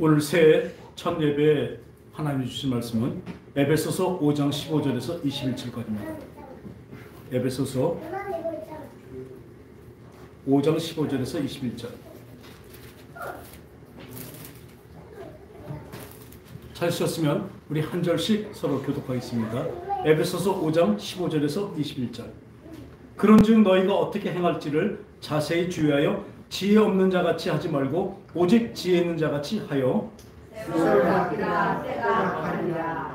오늘 새해 첫 예배에 하나님이 주신 말씀은 에베소서 5장 15절에서 21절까지입니다. 에베소서 5장 15절에서 21절. 찾으셨으면 우리 한 절씩 서로 교독하겠습니다. 에베소서 5장 15절에서 21절. 그런즉 너희가 어떻게 행할지를 자세히 주의하여 지혜 없는 자같이 하지 말고 오직 지혜 있는 자같이 하여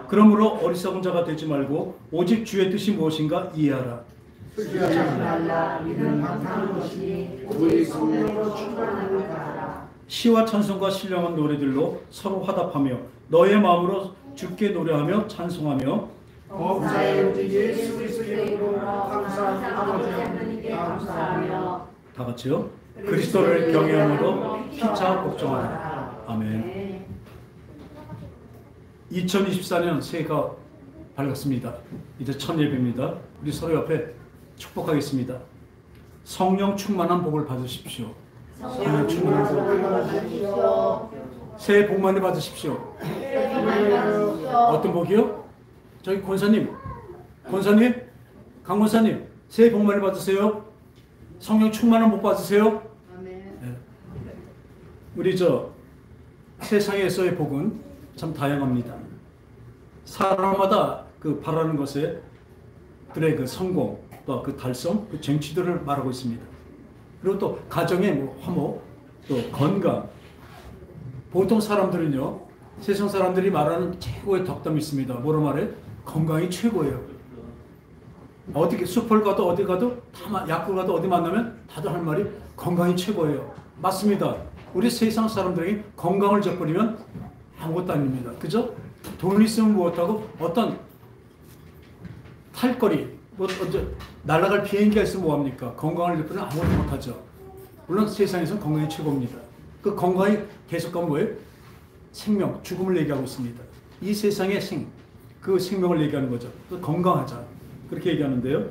그러므로 어리석은 자가 되지 말고 오직 주의 뜻이 무엇인가 이해하라. 수지하지 말라. 이는 감사하는 것이 오직 성령으로 충만함을 바라라. 시와 찬송과 신령한 노래들로 서로 화답하며 너의 마음으로 주께 노래하며 찬송하며 범사에 우리 예수 그리스도의 이름으로 감사하는 아버지 하나님께 감사하며 다 같이요. 그리스도를 경외함으로 피차 복종하라. 아멘. 2024년 새해가 밝았습니다. 이제 첫 예배입니다. 우리 서로 옆에 축복하겠습니다. 성령 충만한 복을 받으십시오. 성령 충만한 복을 받으십시오. 새해 복 많이 받으십시오. 어떤 복이요? 저기 권사님, 강 권사님, 새해 복 많이 받으세요. 성령 충만한 복 받으세요. 네. 우리 세상에서의 복은 참 다양합니다. 사람마다 그 바라는 것에 그의 그 성공, 또 그 달성, 그 쟁취들을 말하고 있습니다. 그리고 또 가정의 화목, 또 건강. 보통 사람들은요, 세상 사람들이 말하는 최고의 덕담이 있습니다. 뭐라 말해? 건강이 최고예요. 어디 숲을 가도 어디 가도 약국 가도 어디 만나면 다들 하는 말이 건강이 최고예요. 맞습니다. 우리 세상 사람들에게 건강을 저버리면 아무것도 아닙니다. 그죠? 돈을 있으면 무엇하고 어떤 탈거리, 날아갈 비행기가 있으면 뭐합니까? 건강을 저버리면 아무것도 못하죠. 물론 세상에서는 건강이 최고입니다. 그 건강이 계속하면 뭐예요? 생명, 죽음을 얘기하고 있습니다. 이 세상의 그 생명을 얘기하는 거죠. 건강하자. 그렇게 얘기하는데요.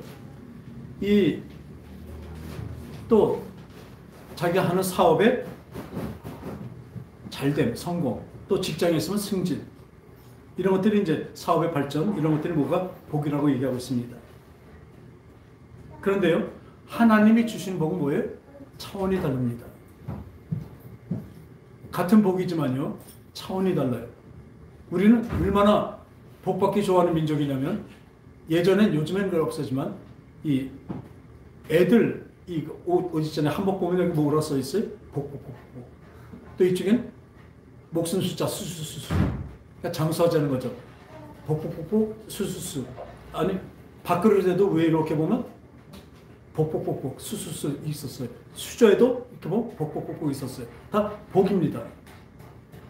또 자기가 하는 사업에 잘됨, 성공, 또 직장에 있으면 승진, 이런 것들이 이제 사업의 발전, 이런 것들이 뭐가 복이라고 얘기하고 있습니다. 그런데요, 하나님이 주신 복은 뭐예요? 차원이 다릅니다. 같은 복이지만요, 차원이 달라요. 우리는 얼마나 복받기 좋아하는 민족이냐면, 요즘엔 별 없어지만, 이 애들, 옷 있잖아요. 한복 보면 여기 뭐라 써 있어요? 복. 또 이쪽엔 목숨 숫자, 수수수. 그러니까 장수하자는 거죠. 복, 수수수. 아니, 밥그릇에도 왜 이렇게 보면 복, 수수수 있었어요. 수저에도 이렇게 보면 복 있었어요. 다 복입니다.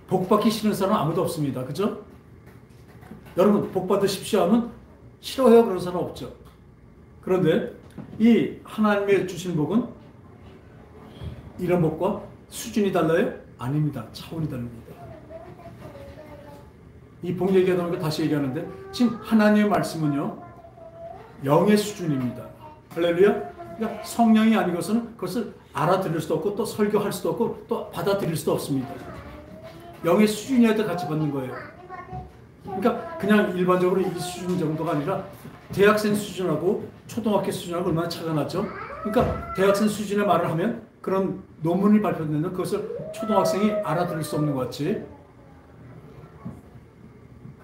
복받기 싫은 사람은 아무도 없습니다. 그죠? 여러분, 복 받으십시오 하면 싫어요. 그런 사람 없죠. 그런데 이 하나님의 주신 복은 이런 복과 수준이 달라요? 아닙니다. 차원이 다릅니다. 이 복 얘기하다 보니까 다시 얘기하는데, 지금 하나님의 말씀은요, 영의 수준입니다. 할렐루야? 그러니까 성령이 아니고서는 그것을 알아들을 수도 없고, 또 설교할 수도 없고, 또 받아들일 수도 없습니다. 영의 수준이어야 때 같이 받는 거예요. 그러니까 그냥 일반적으로 이 수준 정도가 아니라 대학생 수준하고 초등학교 수준하고 얼마나 차이가 나죠? 그러니까 대학생 수준의 말을 하면 그런 논문이 발표되는 그것을 초등학생이 알아들을 수 없는 것 같이,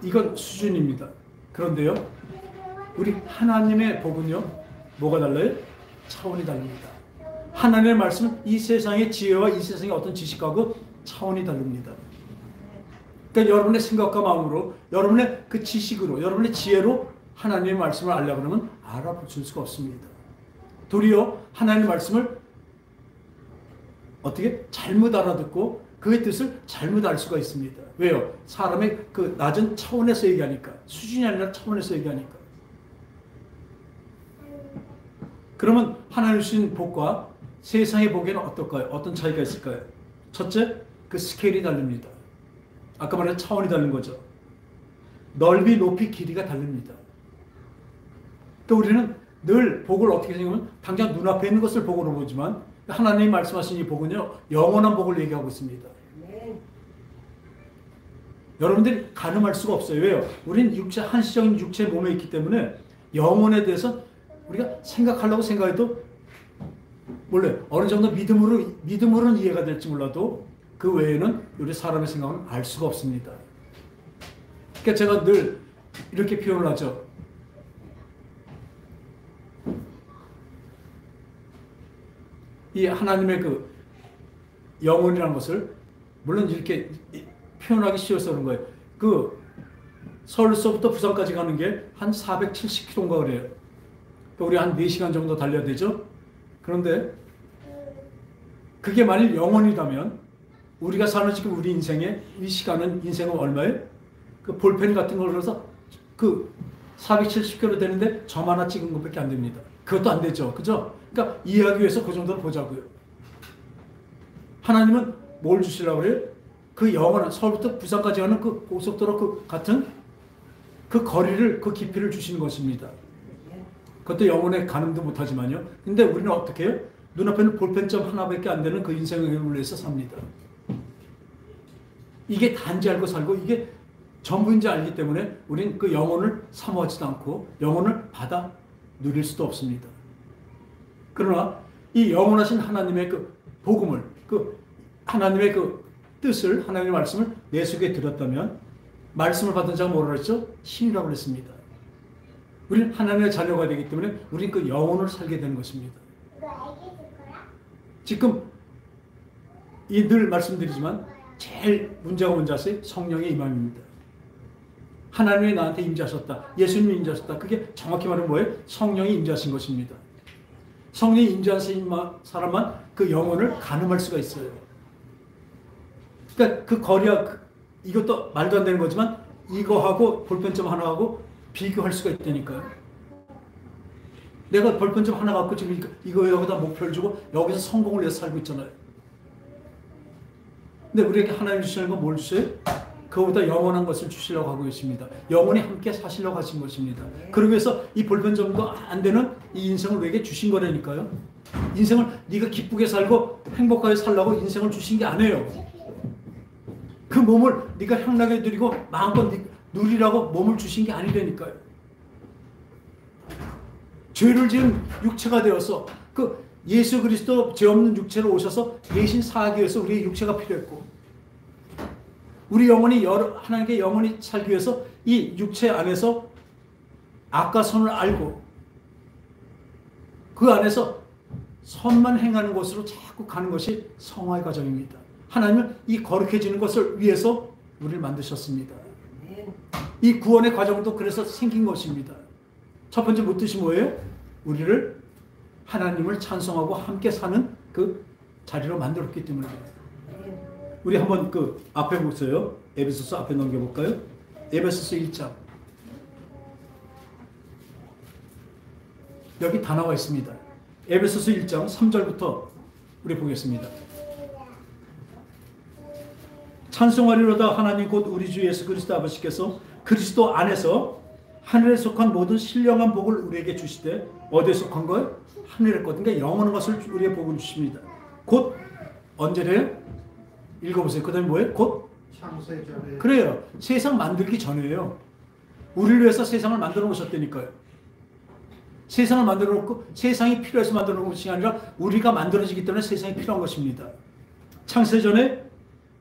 이건 수준입니다. 그런데요, 우리 하나님의 복은요, 뭐가 달라요? 차원이 다릅니다. 하나님의 말씀은 이 세상의 지혜와 이 세상의 어떤 지식하고 차원이 다릅니다. 그러니까 여러분의 생각과 마음으로, 여러분의 그 지식으로, 여러분의 지혜로 하나님의 말씀을 알려고 하면 알아볼 수가 없습니다. 도리어 하나님의 말씀을 어떻게 잘못 알아듣고 그의 뜻을 잘못 알 수가 있습니다. 왜요? 사람의 그 낮은 차원에서 얘기하니까, 수준이 아니라 차원에서 얘기하니까. 그러면 하나님 주신 복과 세상의 복에는 어떨까요? 어떤 차이가 있을까요? 첫째, 그 스케일이 다릅니다. 아까 말한 차원이 다른 거죠. 넓이, 높이, 길이가 다릅니다. 또 우리는 늘 복을 어떻게 생각하면 당장 눈앞에 있는 것을 복으로 보지만, 하나님이 말씀하신 이 복은요, 영원한 복을 얘기하고 있습니다. 여러분들이 가늠할 수가 없어요. 왜요? 우린 육체, 한시적인 육체 몸에 있기 때문에 영혼에 대해서 우리가 생각하려고 생각해도 원래 어느 정도 믿음으로는 이해가 될지 몰라도 그 외에는 우리 사람의 생각은 알 수가 없습니다. 그러니까 제가 늘 이렇게 표현을 하죠. 이 하나님의 그 영혼이라는 것을 물론 이렇게 표현하기 쉬워서 그런 거예요. 그 서울서부터 부산까지 가는 게 한 470km인가 그래요. 우리 한 4시간 정도 달려야 되죠. 그런데 그게 만일 영혼이라면 우리가 사는 지금 우리 인생의 이 시간은 인생은 얼마예요? 그 볼펜 같은 걸 넣어서 그 470km 되는데 점 하나 찍은 것밖에 안 됩니다. 그것도 안 되죠. 그죠? 그러니까 이해하기 위해서 그 정도로 보자고요. 하나님은 뭘 주시려고 그래요? 그 영원한 서울부터 부산까지 가는 그 고속도로 그 같은 그 거리를, 그 깊이를 주시는 것입니다. 그것도 영혼에 가늠도 못하지만요. 근데 우리는 어떻게 해요? 눈앞에는 볼펜점 하나밖에 안 되는 그 인생을 위해서 삽니다. 이게 단지 알고 살고 이게 전부인지 알기 때문에 우리는 그 영혼을 사모하지도 않고 영혼을 받아 누릴 수도 없습니다. 그러나 이 영원하신 하나님의 그 복음을, 그 하나님의 그 뜻을, 하나님의 말씀을 내 속에 들었다면 말씀을 받은 자가 뭐라 그랬죠? 신이라고 그랬습니다. 우리는 하나님의 자녀가 되기 때문에 우리는 그 영혼을 살게 되는 것입니다. 지금 이 늘 말씀드리지만 제일 문제가 뭔지 아세요? 성령의 임함입니다. 하나님이 나한테 임재하셨다. 예수님이 임재하셨다. 그게 정확히 말하면 뭐예요? 성령이 임재하신 것입니다. 성령이 임재하신 사람만 그 영혼을 가늠할 수가 있어요. 그러니까 그 거리와 이것도 말도 안 되는 거지만 이거하고 볼펜점 하나하고 비교할 수가 있다니까요. 내가 볼펜점 하나 갖고 지금 이거 여기다 목표를 주고 여기서 성공을 위해서 살고 있잖아요. 근데 우리에게 하나님 주시는 건 뭘 주세요? 그거보다 영원한 것을 주시려고 하고 계십니다. 영원히 함께 사시려고 하신 것입니다. 그러기 위해서 이 볼펜점도 안 되는 이 인생을 우리에게 주신 거라니까요. 인생을 네가 기쁘게 살고 행복하게 살라고 인생을 주신 게 아니에요. 그 몸을 네가 향락에 누리고 마음껏 누리라고 몸을 주신 게 아니라니까요. 죄를 지은 육체가 되어서 그 예수 그리스도 죄 없는 육체로 오셔서 대신 사하기 위해서 우리의 육체가 필요했고 우리 영혼이 하나님께 영혼이 살기 위해서 이 육체 안에서 악과 선을 알고 그 안에서 선만 행하는 곳으로 자꾸 가는 것이 성화의 과정입니다. 하나님은 이 거룩해지는 것을 위해서 우리를 만드셨습니다. 이 구원의 과정도 그래서 생긴 것입니다. 첫 번째 뜻이 뭐예요? 우리를 하나님을 찬송하고 함께 사는 그 자리로 만들었기 때문입니다. 우리 한번 그 앞에 보세요. 에베소서 앞에 넘겨볼까요? 에베소서 1장. 여기 다 나와 있습니다. 에베소서 1장 3절부터 우리 보겠습니다. 찬송하리로다 하나님 곧 우리 주 예수 그리스도 아버지께서 그리스도 안에서 하늘에 속한 모든 신령한 복을 우리에게 주시되 어디에 속한 거예요? 하늘에 것. 그러니까 영원한 것을 우리의 복을 주십니다. 곧 언제래요? 읽어보세요. 그 다음에 뭐예요? 곧 창세 전에. 그래요. 세상 만들기 전에요. 우리를 위해서 세상을 만들어 놓으셨다니까요. 세상을 만들어 놓고 세상이 필요해서 만들어 놓은 것이 아니라 우리가 만들어지기 때문에 세상이 필요한 것입니다. 창세 전에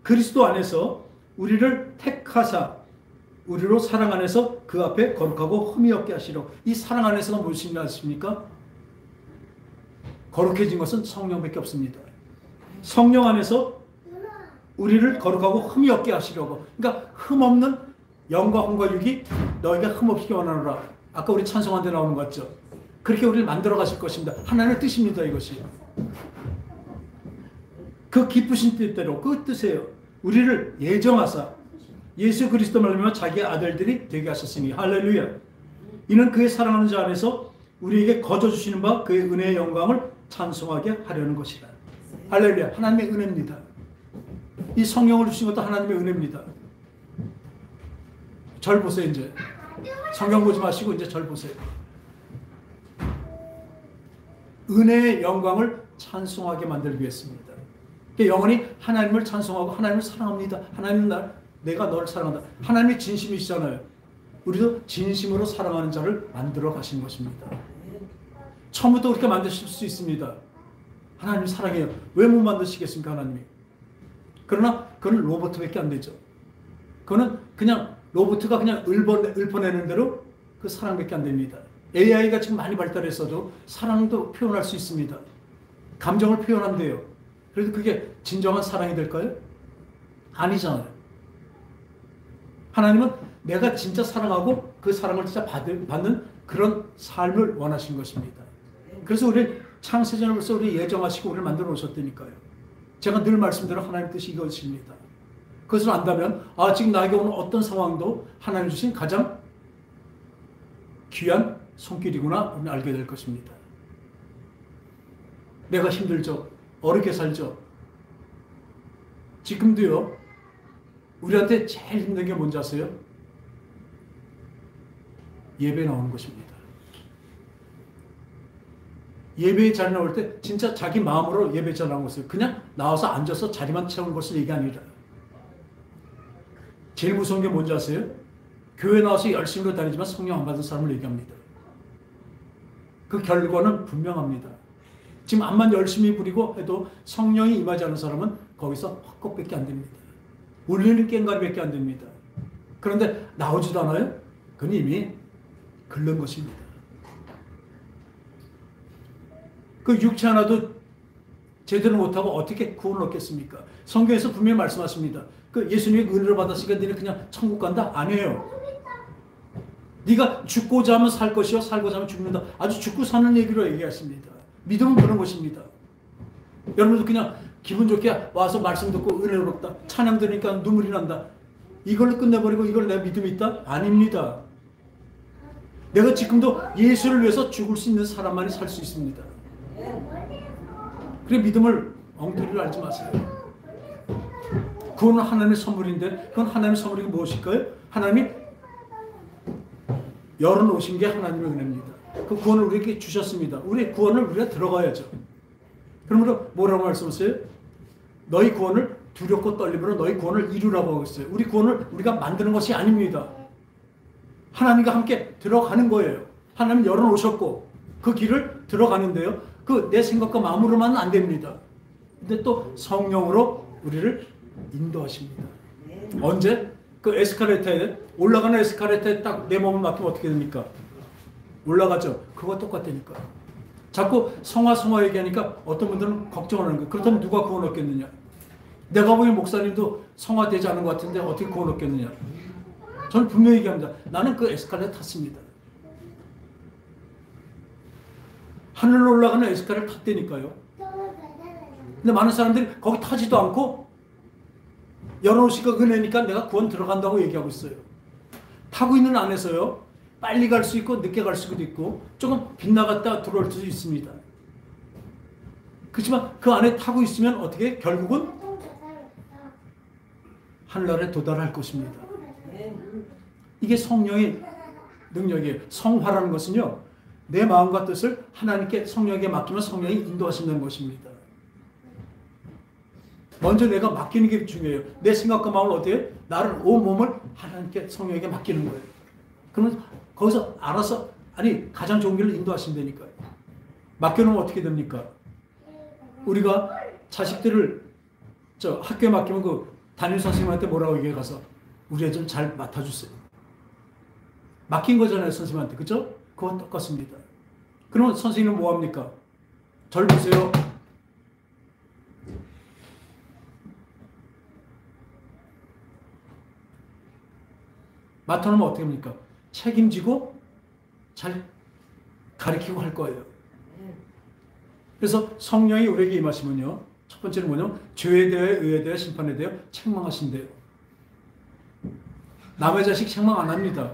그리스도 안에서 우리를 택하사 우리로 사랑 안에서 그 앞에 거룩하고 흠이 없게 하시려. 이 사랑 안에서가 무엇인지 아십니까? 거룩해진 것은 성령밖에 없습니다. 성령 안에서 우리를 거룩하고 흠이 없게 하시려고. 그러니까 흠 없는 영과 혼과 육이 너희가 흠 없게 원하노라. 아까 우리 찬송한 데 나오는 것 같죠? 그렇게 우리를 만들어 가실 것입니다. 하나님의 뜻입니다. 이것이. 그 기쁘신 뜻대로 그 뜻이에요. 우리를 예정하사 예수 그리스도 말미암아 자기의 아들들이 되게 하셨으니 할렐루야. 이는 그의 사랑하는 자 안에서 우리에게 거저 주시는 바 그의 은혜의 영광을 찬송하게 하려는 것이라. 할렐루야. 하나님의 은혜입니다. 이 성령을 주신 것도 하나님의 은혜입니다. 절 보세요. 이제 성경 보지 마시고 이제 절 보세요. 은혜의 영광을 찬송하게 만들기 위해서입니다. 영원히 하나님을 찬송하고 하나님을 사랑합니다. 하나님 날 내가 너를 사랑한다. 하나님이 진심이시잖아요. 우리도 진심으로 사랑하는 자를 만들어 가신 것입니다. 처음부터 그렇게 만드실 수 있습니다. 하나님 사랑해요. 왜 못 만드시겠습니까, 하나님이? 그러나 그건 로봇밖에 안 되죠. 그거는 그냥 로봇가 그냥 읊어내는 대로 그 사랑밖에 안 됩니다. AI가 지금 많이 발달했어도 사랑도 표현할 수 있습니다. 감정을 표현한대요. 그래도 그게 진정한 사랑이 될까요? 아니잖아요. 하나님은 내가 진짜 사랑하고 그 사랑을 진짜 받는 그런 삶을 원하신 것입니다. 그래서 우리 창세전에 벌써 우리 예정하시고 우리를 만들어 놓으셨다니까요. 제가 늘 말씀대로 하나님 뜻이 이것입니다. 그것을 안다면 지금 나에게 오는 어떤 상황도 하나님 주신 가장 귀한 손길이구나 알게 될 것입니다. 내가 힘들죠. 어렵게 살죠. 지금도요. 우리한테 제일 힘든 게 뭔지 아세요? 예배 나오는 것입니다. 예배에 자리 나올 때 진짜 자기 마음으로 예배 자리 나온 것을 그냥 나와서 앉아서 자리만 채우는 것을 얘기 아니라 제일 무서운 게 뭔지 아세요? 교회 나와서 열심히 다니지만 성령 안 받은 사람을 얘기합니다. 그 결과는 분명합니다. 지금 암만 열심히 부리고 해도 성령이 임하지 않은 사람은 거기서 헛것밖에 안 됩니다. 울리는 깽가리밖에 안 됩니다. 그런데 나오지도 않아요? 그건 이미 글른 것입니다. 그 육체 하나도 제대로 못하고 어떻게 구원을 얻겠습니까? 성경에서 분명히 말씀하십니다. 그 예수님이 은혜를 받았으니까 너는 그냥 천국 간다? 아니에요. 네가 죽고자 하면 살 것이요 살고자 하면 죽는다. 아주 죽고 사는 얘기로 얘기하십니다. 믿음은 그런 것입니다. 여러분도 그냥 기분 좋게 와서 말씀 듣고 은혜롭다. 찬양 들으니까 눈물이 난다. 이걸로 끝내버리고 이걸 내 믿음이 있다? 아닙니다. 내가 지금도 예수를 위해서 죽을 수 있는 사람만이 살 수 있습니다. 그래 믿음을 엉터리로 알지 마세요. 구원은 하나님의 선물인데 그건 하나님의 선물이 무엇일까요? 하나님이 열어놓으신 게 하나님의 은혜입니다. 그 구원을 우리에게 주셨습니다. 우리의 구원을 우리가 들어가야죠. 그러므로 뭐라고 말씀하세요? 너희 구원을 두렵고 떨림으로 너희 구원을 이루라고 하고 있어요. 우리 구원을 우리가 만드는 것이 아닙니다. 하나님과 함께 들어가는 거예요. 하나님 열어놓으셨고 그 길을 들어가는데요. 그 내 생각과 마음으로만은 안 됩니다. 근데 또 성령으로 우리를 인도하십니다. 언제? 그 에스카레이터에 올라가는 에스카레이터에 딱 내 몸을 맡기면 어떻게 됩니까? 올라가죠. 그거 똑같다니까. 자꾸 성화 얘기하니까 어떤 분들은 걱정하는 거예요. 그렇다면 누가 구원 얻겠느냐? 내가 보기엔 목사님도 성화되지 않은 것 같은데 어떻게 구원 얻겠느냐? 저는 분명히 얘기합니다. 나는 그 에스카레이터 탔습니다. 하늘로 올라가는 에스카레이터 탔다니까요. 근데 많은 사람들이 거기 타지도 않고 열어놓으시고 은혜니까 내가 구원 들어간다고 얘기하고 있어요. 타고 있는 안에서요. 빨리 갈 수 있고 늦게 갈 수도 있고 조금 빗나갔다 들어올 수도 있습니다. 그렇지만 그 안에 타고 있으면 어떻게 결국은 하늘나라에 도달할 것입니다. 이게 성령의 능력이에요. 성화라는 것은요. 내 마음과 뜻을 하나님께 성령에게 맡기면 성령이 인도하신다는 것입니다. 먼저 내가 맡기는 게 중요해요. 내 생각과 마음을 어떻게 나를 온 몸을 하나님께 성령에게 맡기는 거예요. 그러면 거기서 알아서 가장 좋은 길을 인도하신다니까요. 맡겨놓으면 어떻게 됩니까? 우리가 자식들을 학교에 맡기면 그 담임 선생님한테 뭐라고 얘기해 가서 우리 애 좀 잘 맡아주세요. 맡긴 거잖아요, 선생님한테. 그죠? 그거 똑같습니다. 그러면 선생님은 뭐 합니까? 절 보세요. 맡아놓으면 어떻게 합니까? 책임지고 잘 가르치고 할 거예요. 그래서 성령이 우리에게 임하시면요. 첫 번째는 뭐냐면 죄에 대해 의에 대해 심판에 대해 책망하신대요. 남의 자식 책망 안 합니다.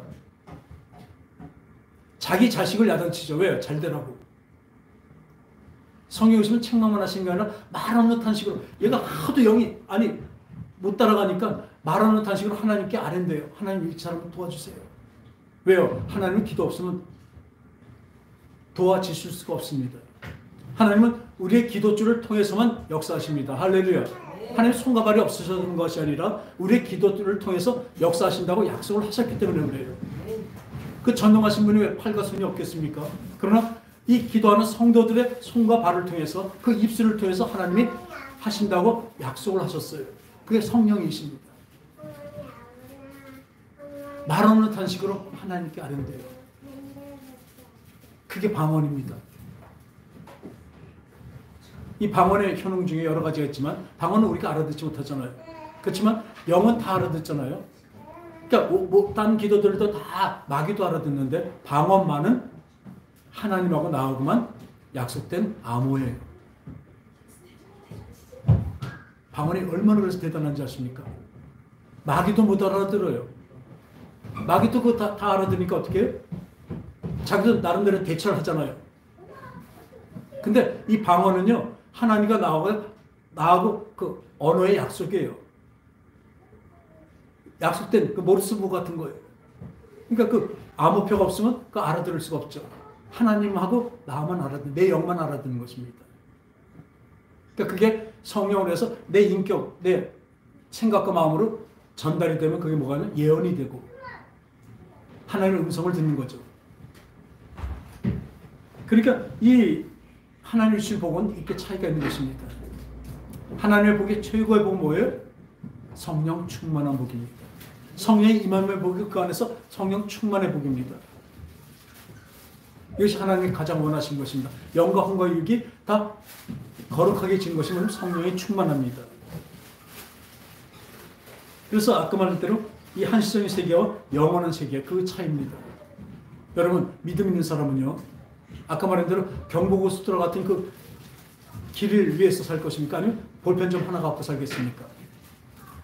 자기 자식을 야단치죠. 왜? 잘 되라고. 성경에 오시면 책망만 하시는 게 아니라 말 없는 탄식으로 얘가 하도 영이 못 따라가니까 말 없는 탄식으로 하나님께 아랜대요. 하나님 이 사람을 도와주세요. 왜요? 하나님은 기도 없으면 도와주실 수가 없습니다. 하나님은 우리의 기도줄을 통해서만 역사하십니다. 할렐루야. 하나님 손과 발이 없으셨던 것이 아니라 우리의 기도줄을 통해서 역사하신다고 약속을 하셨기 때문에 그래요. 그 전능하신 분이 왜 팔과 손이 없겠습니까? 그러나 이 기도하는 성도들의 손과 발을 통해서 그 입술을 통해서 하나님이 하신다고 약속을 하셨어요. 그게 성령이십니다. 말 없는 탄식으로 하나님께 아뢰는데요. 그게 방언입니다. 이 방언의 효능 중에 여러 가지가 있지만 방언은 우리가 알아듣지 못하잖아요. 그렇지만 영은 다 알아듣잖아요. 그러니까 딴 기도들도 다 마귀도 알아듣는데 방언만은 하나님하고 나하고만 약속된 암호예요. 방언이 얼마나 그래서 대단한지 아십니까? 마귀도 못 알아들어요. 마귀도 그거 다 알아들으니까 어떻게 해요? 자기도 나름대로 대처를 하잖아요. 근데 이 방언은요, 하나님과 나하고 그 언어의 약속이에요. 약속된 그 모르스부 같은 거예요. 그러니까 그 암호표가 없으면 그 알아들을 수가 없죠. 하나님하고 나만 알아듣는, 내 영만 알아듣는 것입니다. 그러니까 그게 성령으로 해서 내 인격, 내 생각과 마음으로 전달이 되면 그게 뭐가 아니라 예언이 되고 하나님의 음성을 듣는 거죠. 그러니까 이 하나님의 주신 복은 이렇게 차이가 있는 것입니다. 하나님의 복의 최고의 복은 뭐예요? 성령 충만한 복입니다. 성령의 임함의 복이 그 안에서 성령 충만의 복입니다. 이것이 하나님이 가장 원하신 것입니다. 영과 혼과 육이 다 거룩하게 지는 것이 성령이 충만합니다. 그래서 아까 말한 대로 이 한시적인 세계와 영원한 세계, 그 차이입니다. 여러분, 믿음 있는 사람은요, 아까 말한 대로 경보고속도로 같은 그 길을 위해서 살 것입니까? 아니면 볼펜 하나 갖고 살겠습니까?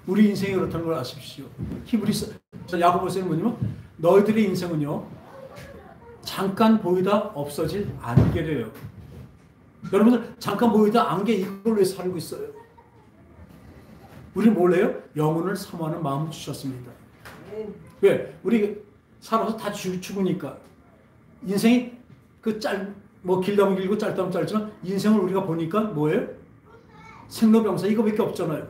우리 인생이 그렇다는 걸 아십시오. 히브리서 야고보서는 뭐냐면 너희들의 인생은요, 잠깐 보이다 없어질 안개래요. 여러분들 잠깐 보이다 안개 이걸로 해서 살고 있어요. 우리 뭘래요? 영혼을 사모하는 마음을 주셨습니다. 왜? 우리 살아서 다 죽으니까. 인생이 길다면 길고 짧다면 짧지만 인생을 우리가 보니까 뭐예요? 생로병사 이거밖에 없잖아요.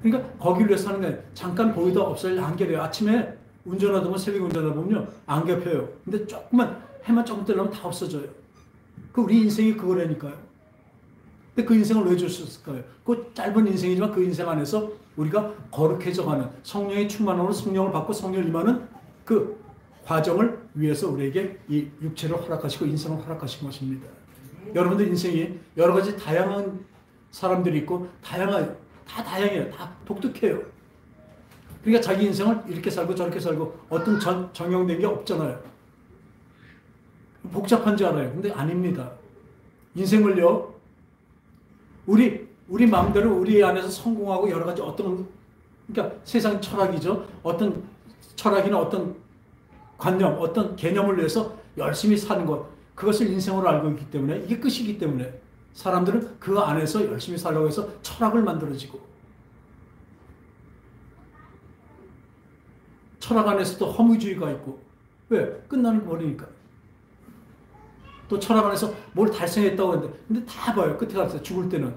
그러니까 거기를 위해서 사는 게 아니에요. 잠깐 보이다 없어질 안개래요. 아침에 운전하다 보면, 새벽에 운전하다 보면요, 안개 펴요. 근데 조금만 해만 조금 뜨려면 다 없어져요. 그 우리 인생이 그거라니까요. 근데 그 인생을 왜 주셨을까요? 그 짧은 인생이지만 그 인생 안에서 우리가 거룩해져가는 성령의 충만함으로 성령을 받고 성령을 임하는 그 과정을 위해서 우리에게 이 육체를 허락하시고 인생을 허락하신 것입니다. 여러분들 인생이 여러 가지 다양한 사람들이 있고 다양해요. 다 독특해요. 그러니까 자기 인생을 이렇게 살고 저렇게 살고 어떤 정형된 게 없잖아요. 복잡한 줄 알아요. 근데 아닙니다. 인생을요, 우리 마음대로 우리 안에서 성공하고 여러 가지 그러니까 세상 철학이죠. 어떤 철학이나 어떤 관념, 어떤 개념을 위해서 열심히 사는 것, 그것을 인생으로 알고 있기 때문에, 이게 끝이기 때문에 사람들은 그 안에서 열심히 살려고 해서 철학을 만들어지고, 철학 안에서도 허무주의가 있고, 왜? 끝나는 거 버리니까. 또 철학 안에서 뭘 달성했다고 하는데, 근데 다 봐요. 끝에 가서 죽을 때는.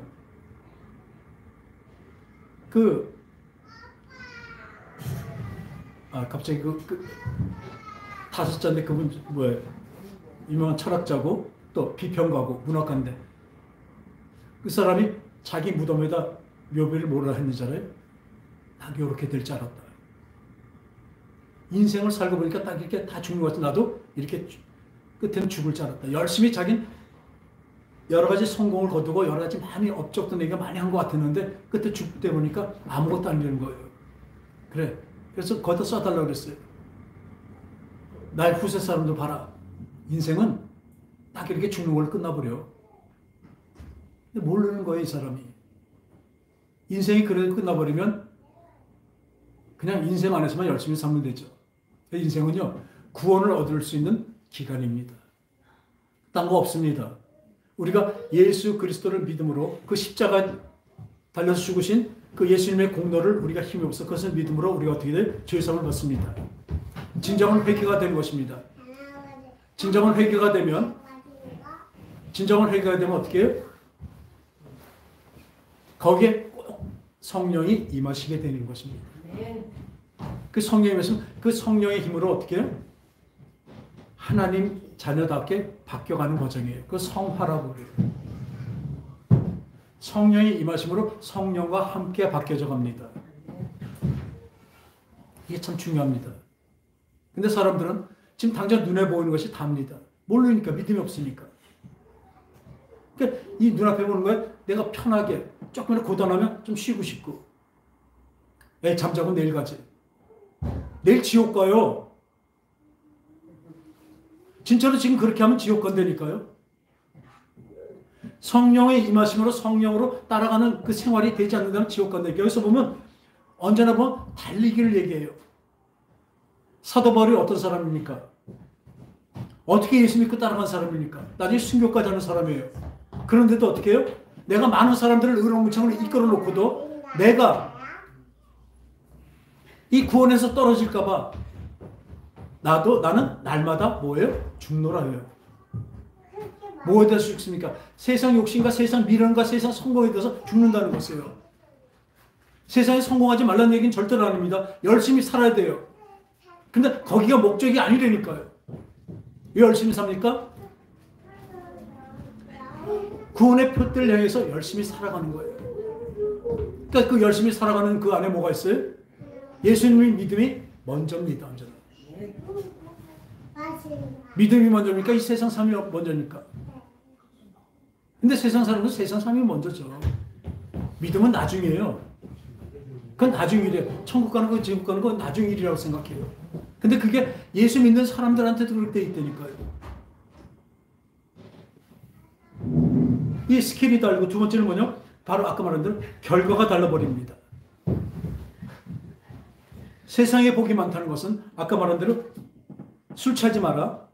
갑자기 다섯자인데 그분 뭐예요? 유명한 철학자고 또 비평가고 문학가인데 그 사람이 자기 무덤에다 묘비를 뭐라 했는지알아요? 딱 이렇게 될 줄 알았다. 인생을 살고 보니까 딱 이렇게 다 죽는 것 같아. 나도 이렇게 끝에는 죽을 줄 알았다. 열심히 자기는 여러 가지 성공을 거두고 여러 가지 많이 업적도 내가 많이 한 것 같았는데 끝에 죽을 때 보니까 아무것도 아니라는 거예요. 그래서 거기다 써달라고 그랬어요. 나의 후세 사람들 봐라. 인생은 딱 이렇게 죽는 걸로 끝나버려. 근데 모르는 거예요, 이 사람이. 인생이 그래 끝나버리면 그냥 인생 안에서만 열심히 살면 되죠. 인생은요, 구원을 얻을 수 있는 기간입니다. 딴 거 없습니다. 우리가 예수 그리스도를 믿음으로 그 십자가 달려서 죽으신 그 예수님의 공로를 우리가 힘입어서 그것을 믿음으로 우리가 어떻게 돼요? 죄사함을 받습니다. 진정한 회개가 되는 것입니다. 진정한 회개가 되면 진정한 회개가 되면 어떻게 해요? 거기에 꼭 성령이 임하시게 되는 것입니다. 그 성령이 임하시면 그 성령의 힘으로 어떻게 해요? 하나님 자녀답게 바뀌어가는 과정이에요. 그 성화라고 그래요. 성령이 임하심으로 성령과 함께 바뀌어져 갑니다. 이게 참 중요합니다. 근데 사람들은 지금 당장 눈에 보이는 것이 답니다. 모르니까, 믿음이 없으니까. 그러니까 이 눈앞에 보는 거에 내가 편하게 조금이라도 고단하면 좀 쉬고 싶고, 잠자고 내일 가지. 내일 지옥 가요. 진짜로 지금 그렇게 하면 지옥 간다니까요. 성령의 임하심으로 성령으로 따라가는 그 생활이 되지 않는다면 지옥 간다니까. 여기서 보면 언제나 보면 달리기를 얘기해요. 사도 바울이 어떤 사람입니까? 어떻게 예수 믿고 따라간 사람입니까? 나중에 순교까지 하는 사람이에요. 그런데도 어떻게 해요? 내가 많은 사람들을 의로무청을 이끌어 놓고도 내가 이 구원에서 떨어질까 봐 나는 날마다 뭐예요? 죽노라 해요. 뭐에 대해서 죽습니까? 세상 욕심과 세상 미련과 세상 성공에 대해서 죽는다는 것이에요. 세상에 성공하지 말라는 얘기는 절대로 아닙니다. 열심히 살아야 돼요. 근데 거기가 목적이 아니라니까요. 왜 열심히 삽니까? 구원의 표대를 향해서 열심히 살아가는 거예요. 그러니까 그 열심히 살아가는 그 안에 뭐가 있어요? 예수님의 믿음이 먼저입니다. 언제나. 믿음이 먼저입니까? 이 세상 삶이 먼저입니까? 근데 세상 사람은 세상 삶이 먼저죠. 믿음은 나중이에요. 그건 나중 일이에요. 천국 가는 거, 지옥 가는 건 나중 일이라고 생각해요. 근데 그게 예수 믿는 사람들한테도 그렇게 있다니까요. 이 스킬이 다르고 두 번째는 뭐냐? 바로 아까 말한 대로 결과가 달라버립니다. 세상에 복이 많다는 것은 아까 말한 대로 술 취하지 마라.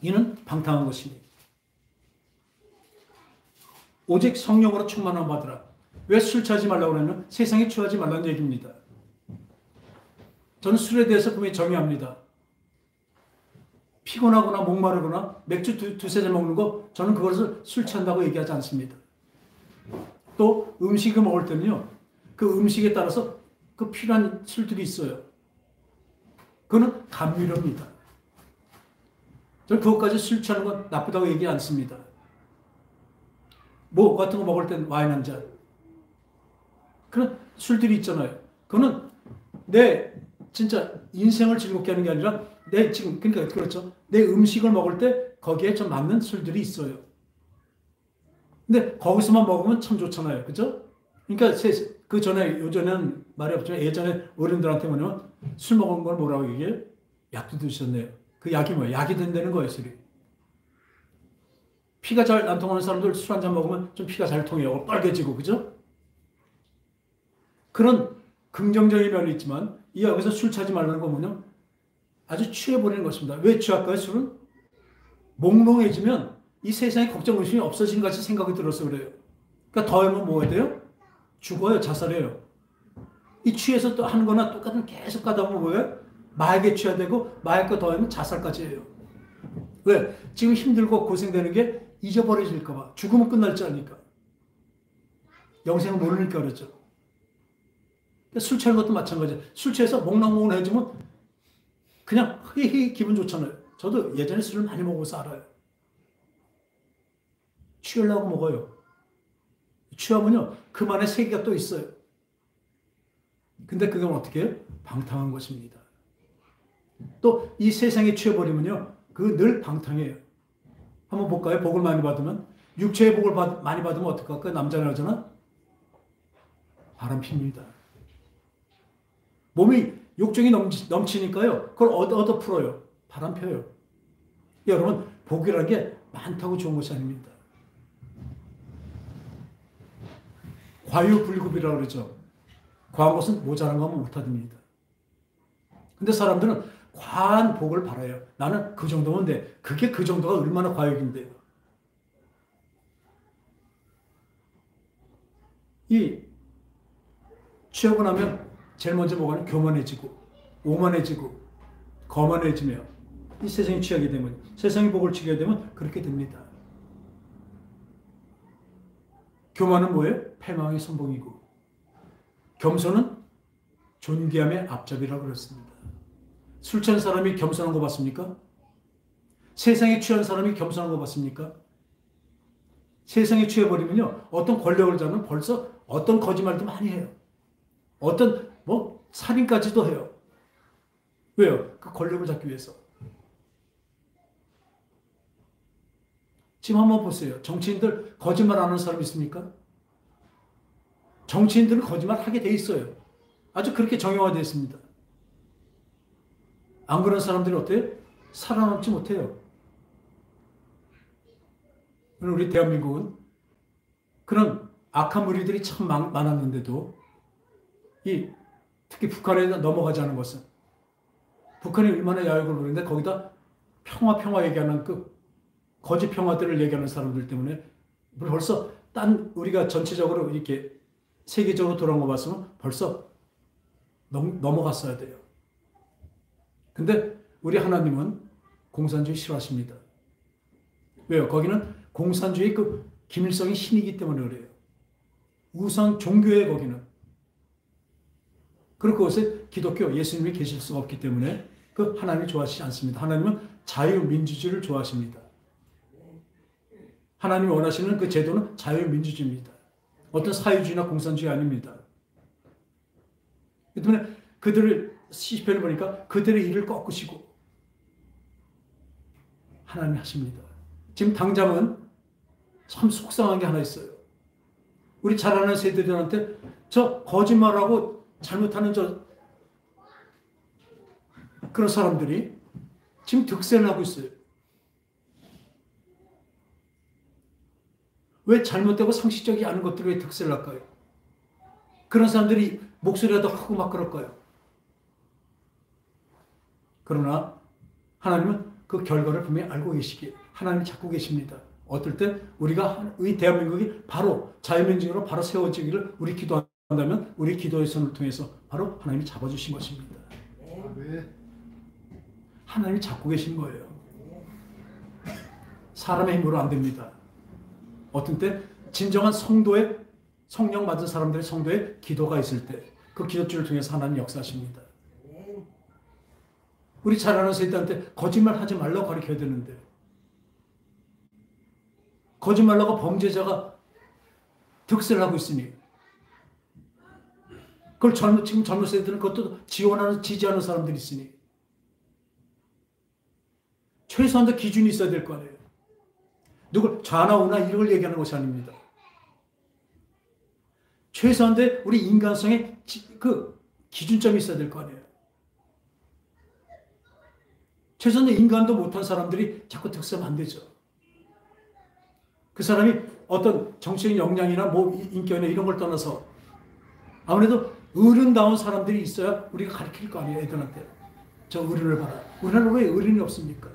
이는 방탕한 것입니다. 오직 성령으로 충만함 받으라. 왜 술 취하지 말라고 그러냐면 세상에 취하지 말라는 얘기입니다. 저는 술에 대해서 분명히 정의합니다. 피곤하거나 목마르거나 맥주 두세 잔 먹는 거 저는 그것을 술 취한다고 얘기하지 않습니다. 또 음식을 먹을 때는요. 그 음식에 따라서 그 필요한 술들이 있어요. 그거는 감미료입니다. 저는 그것까지 술 취하는 건 나쁘다고 얘기하지 않습니다. 뭐 같은 거 먹을 땐 와인 한 잔. 그런 술들이 있잖아요. 그거는 내 진짜 인생을 즐겁게 하는 게 아니라 내 지금 그러니까 그렇죠. 내 음식을 먹을 때 거기에 좀 맞는 술들이 있어요. 근데 거기서만 먹으면 참 좋잖아요. 그죠? 그러니까 그 전에 요전에는 말이 없지만 예전에 어른들한테 뭐냐면 술 먹은 걸 뭐라고 얘기해요? 약도 드셨네요. 그 약이 뭐예요? 약이 된다는 거예요, 술이. 피가 잘 안 통하는 사람들 술 한 잔 먹으면 좀 피가 잘 통해요. 빨개지고, 그죠? 그런 긍정적인 면이 있지만 이 여기서 술 취하지 말라는 건 뭐냐? 아주 취해버리는 것입니다. 왜 취할까요, 술은? 몽롱해지면 이 세상에 걱정, 의심이 없어지는 것 같이 생각이 들어서 그래요. 그러니까 더하면 뭐가 돼요? 죽어요, 자살해요. 이 취해서 또 하는 거나 똑같은 계속 가다 보면 뭐예요? 마약에 취해야 되고 마약과 더하면 자살까지 해요. 왜? 지금 힘들고 고생되는 게 잊어버려질까 봐. 죽으면 끝날 줄 아니까. 영생을 모르니까 그렇죠. 술 취하는 것도 마찬가지예요. 술 취해서 몽롱몽롱해지면 그냥 흐이 기분 좋잖아요. 저도 예전에 술을 많이 먹어서 알아요. 취하려고 먹어요. 취하면요, 그만의 세계가 또 있어요. 근데 그건 어떻게 해요? 방탕한 것입니다. 또 이 세상에 취해버리면요, 그 늘 방탕해요. 한번 볼까요? 복을 많이 받으면? 육체의 복을 많이 받으면 어떡할 까요? 남자는 하잖아? 바람 핍니다. 몸이 욕정이 넘치니까요, 그걸 얻어 풀어요. 바람 펴요. 여러분, 복이라는 게 많다고 좋은 것이 아닙니다. 과유불급이라고 그러죠. 과한 것은 모자란 거 하면 못하답니다. 근데 사람들은 과한 복을 바라요. 나는 그 정도면 돼. 그게 그 정도가 얼마나 과욕인데요. 이 취하고 나면 제일 먼저 뭐가 하냐? 교만해지고 오만해지고 거만해지며 이 세상에 취하게 되면 세상의 복을 취하게 되면 그렇게 됩니다. 교만은 뭐예요? 패망의 선봉이고, 겸손은 존귀함의 앞잡이라고 그랬습니다. 술 취한 사람이 겸손한 거 봤습니까? 세상에 취한 사람이 겸손한 거 봤습니까? 세상에 취해버리면요, 어떤 권력을 잡으면 벌써 어떤 거짓말도 많이 해요. 어떤 살인까지도 해요. 왜요? 그 권력을 잡기 위해서. 지금 한번 보세요. 정치인들 거짓말 안 하는 사람 있습니까? 정치인들은 거짓말 하게 돼 있어요. 아주 그렇게 정형화되어 있습니다. 안 그런 사람들이 어때요? 살아남지 못해요. 우리 대한민국은 그런 악한 무리들이 참 많았는데도 특히 북한에 넘어가지 않은 것은, 북한이 얼마나 야욕을 부리는데 거기다 평화 얘기하는 그 거짓 평화들을 얘기하는 사람들 때문에 벌써 우리가 전체적으로 이렇게 세계적으로 돌아온 거 봤으면 벌써 넘어갔어야 돼요. 근데 우리 하나님은 공산주의 싫어하십니다. 왜요? 거기는 공산주의 그 김일성이 신이기 때문에 그래요. 우상 종교에 거기는. 그리고 그곳에 기독교 예수님이 계실 수가 없기 때문에 그 하나님이 좋아하시지 않습니다. 하나님은 자유민주주의를 좋아하십니다. 하나님이 원하시는 그 제도는 자유민주주의입니다. 어떤 사회주의나 공산주의 아닙니다. 그렇기 때문에 그들을 시편을 보니까 그들의 일을 꺾으시고 하나님이 하십니다. 지금 당장은 참 속상한 게 하나 있어요. 우리 자라는 세대들한테 저 거짓말하고 잘못하는 그런 사람들이 지금 득세를 하고 있어요. 왜 잘못되고 상식적이 않은 것들을 왜 득세를 할까요? 그런 사람들이 목소리라도 하고 막 그럴까요? 그러나 하나님은 그 결과를 분명히 알고 계시기에 하나님이 찾고 계십니다. 어떨 때 우리가 이 대한민국이 바로 자유민주주의로 바로 세워지기를 우리 기도한다면 우리 기도의 손을 통해서 바로 하나님이 잡아주신 것입니다. 하나님이 잡고 계신 거예요. 사람의 힘으로 안 됩니다. 어떤 때 진정한 성도의 성령 받은 사람들의 성도의 기도가 있을 때 그 기도줄을 통해서 하나님 역사하십니다. 우리 자라는 세대한테 거짓말 하지 말라고 가르쳐야 되는데 거짓말하고 범죄자가 득세를 하고 있으니 그걸 지금 젊은 세대들은 그것도 지지하는 사람들이 있으니 최소한도 기준이 있어야 될 거 아니에요. 누굴 좌나 우나 이런 걸 얘기하는 것이 아닙니다. 최소한도 우리 인간성의 그 기준점이 있어야 될 거 아니에요. 최소한도 인간도 못한 사람들이 자꾸 득세하면 안 되죠. 그 사람이 어떤 정치적 역량이나 인격이나 이런 걸 떠나서 아무래도 어른다운 사람들이 있어야 우리가 가르칠 거 아니에요. 애들한테. 저 어른을 봐라. 우리나라는 왜 어른이 없습니까?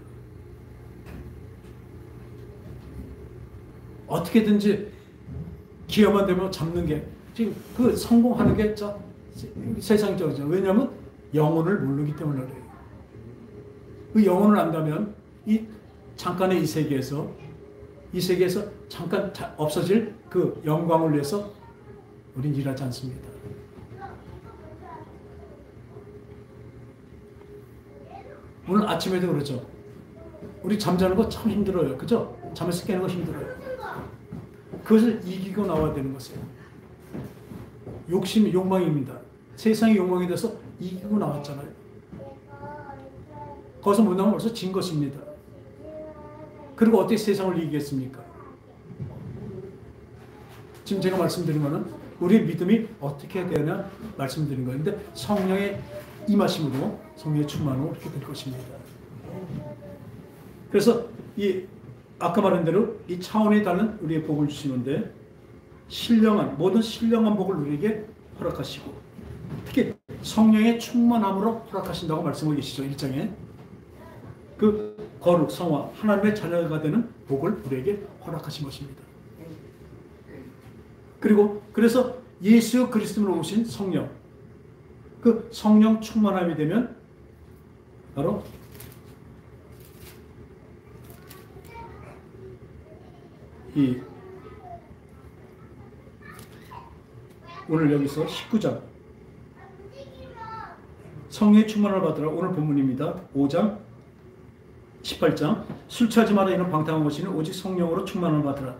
어떻게든지 기회만 되면 잡는 게 지금 그 성공하는 게 세상적이죠. 왜냐하면 영혼을 모르기 때문에 그래요. 그 영혼을 안다면 잠깐의 이 세계에서 잠깐 없어질 그 영광을 위해서 우린 일하지 않습니다. 오늘 아침에도 그렇죠. 우리 잠자는 거 참 힘들어요. 그죠? 잠에서 깨는 거 힘들어요. 그것을 이기고 나와야 되는 것이에요. 욕심이 욕망입니다. 세상의 욕망에 대해서 이기고 나왔잖아요. 거기서 못 나오면 벌써 진 것입니다. 그리고 어떻게 세상을 이기겠습니까? 지금 제가 말씀드린 것은 우리의 믿음이 어떻게 해야 되나 말씀드린 거예요. 근데 성령의 임하심으로 성령의 충만으로 그렇게 될 것입니다. 그래서 아까 말한 대로 이 차원에 달하는 우리의 복을 주시는데 모든 신령한 복을 우리에게 허락하시고 특히 성령의 충만함으로 허락하신다고 말씀하고 계시죠. 1장에 그 거룩, 성화, 하나님의 자녀가 되는 복을 우리에게 허락하신 것입니다. 그래서 예수 그리스도로 오신 성령, 그 성령 충만함이 되면 바로 오늘 여기서 19장 성령의 충만을 받으라. 오늘 본문입니다. 5장 18장 술 취하지 마라. 이는 방탕한 것이니 오직 성령으로 충만을 받으라.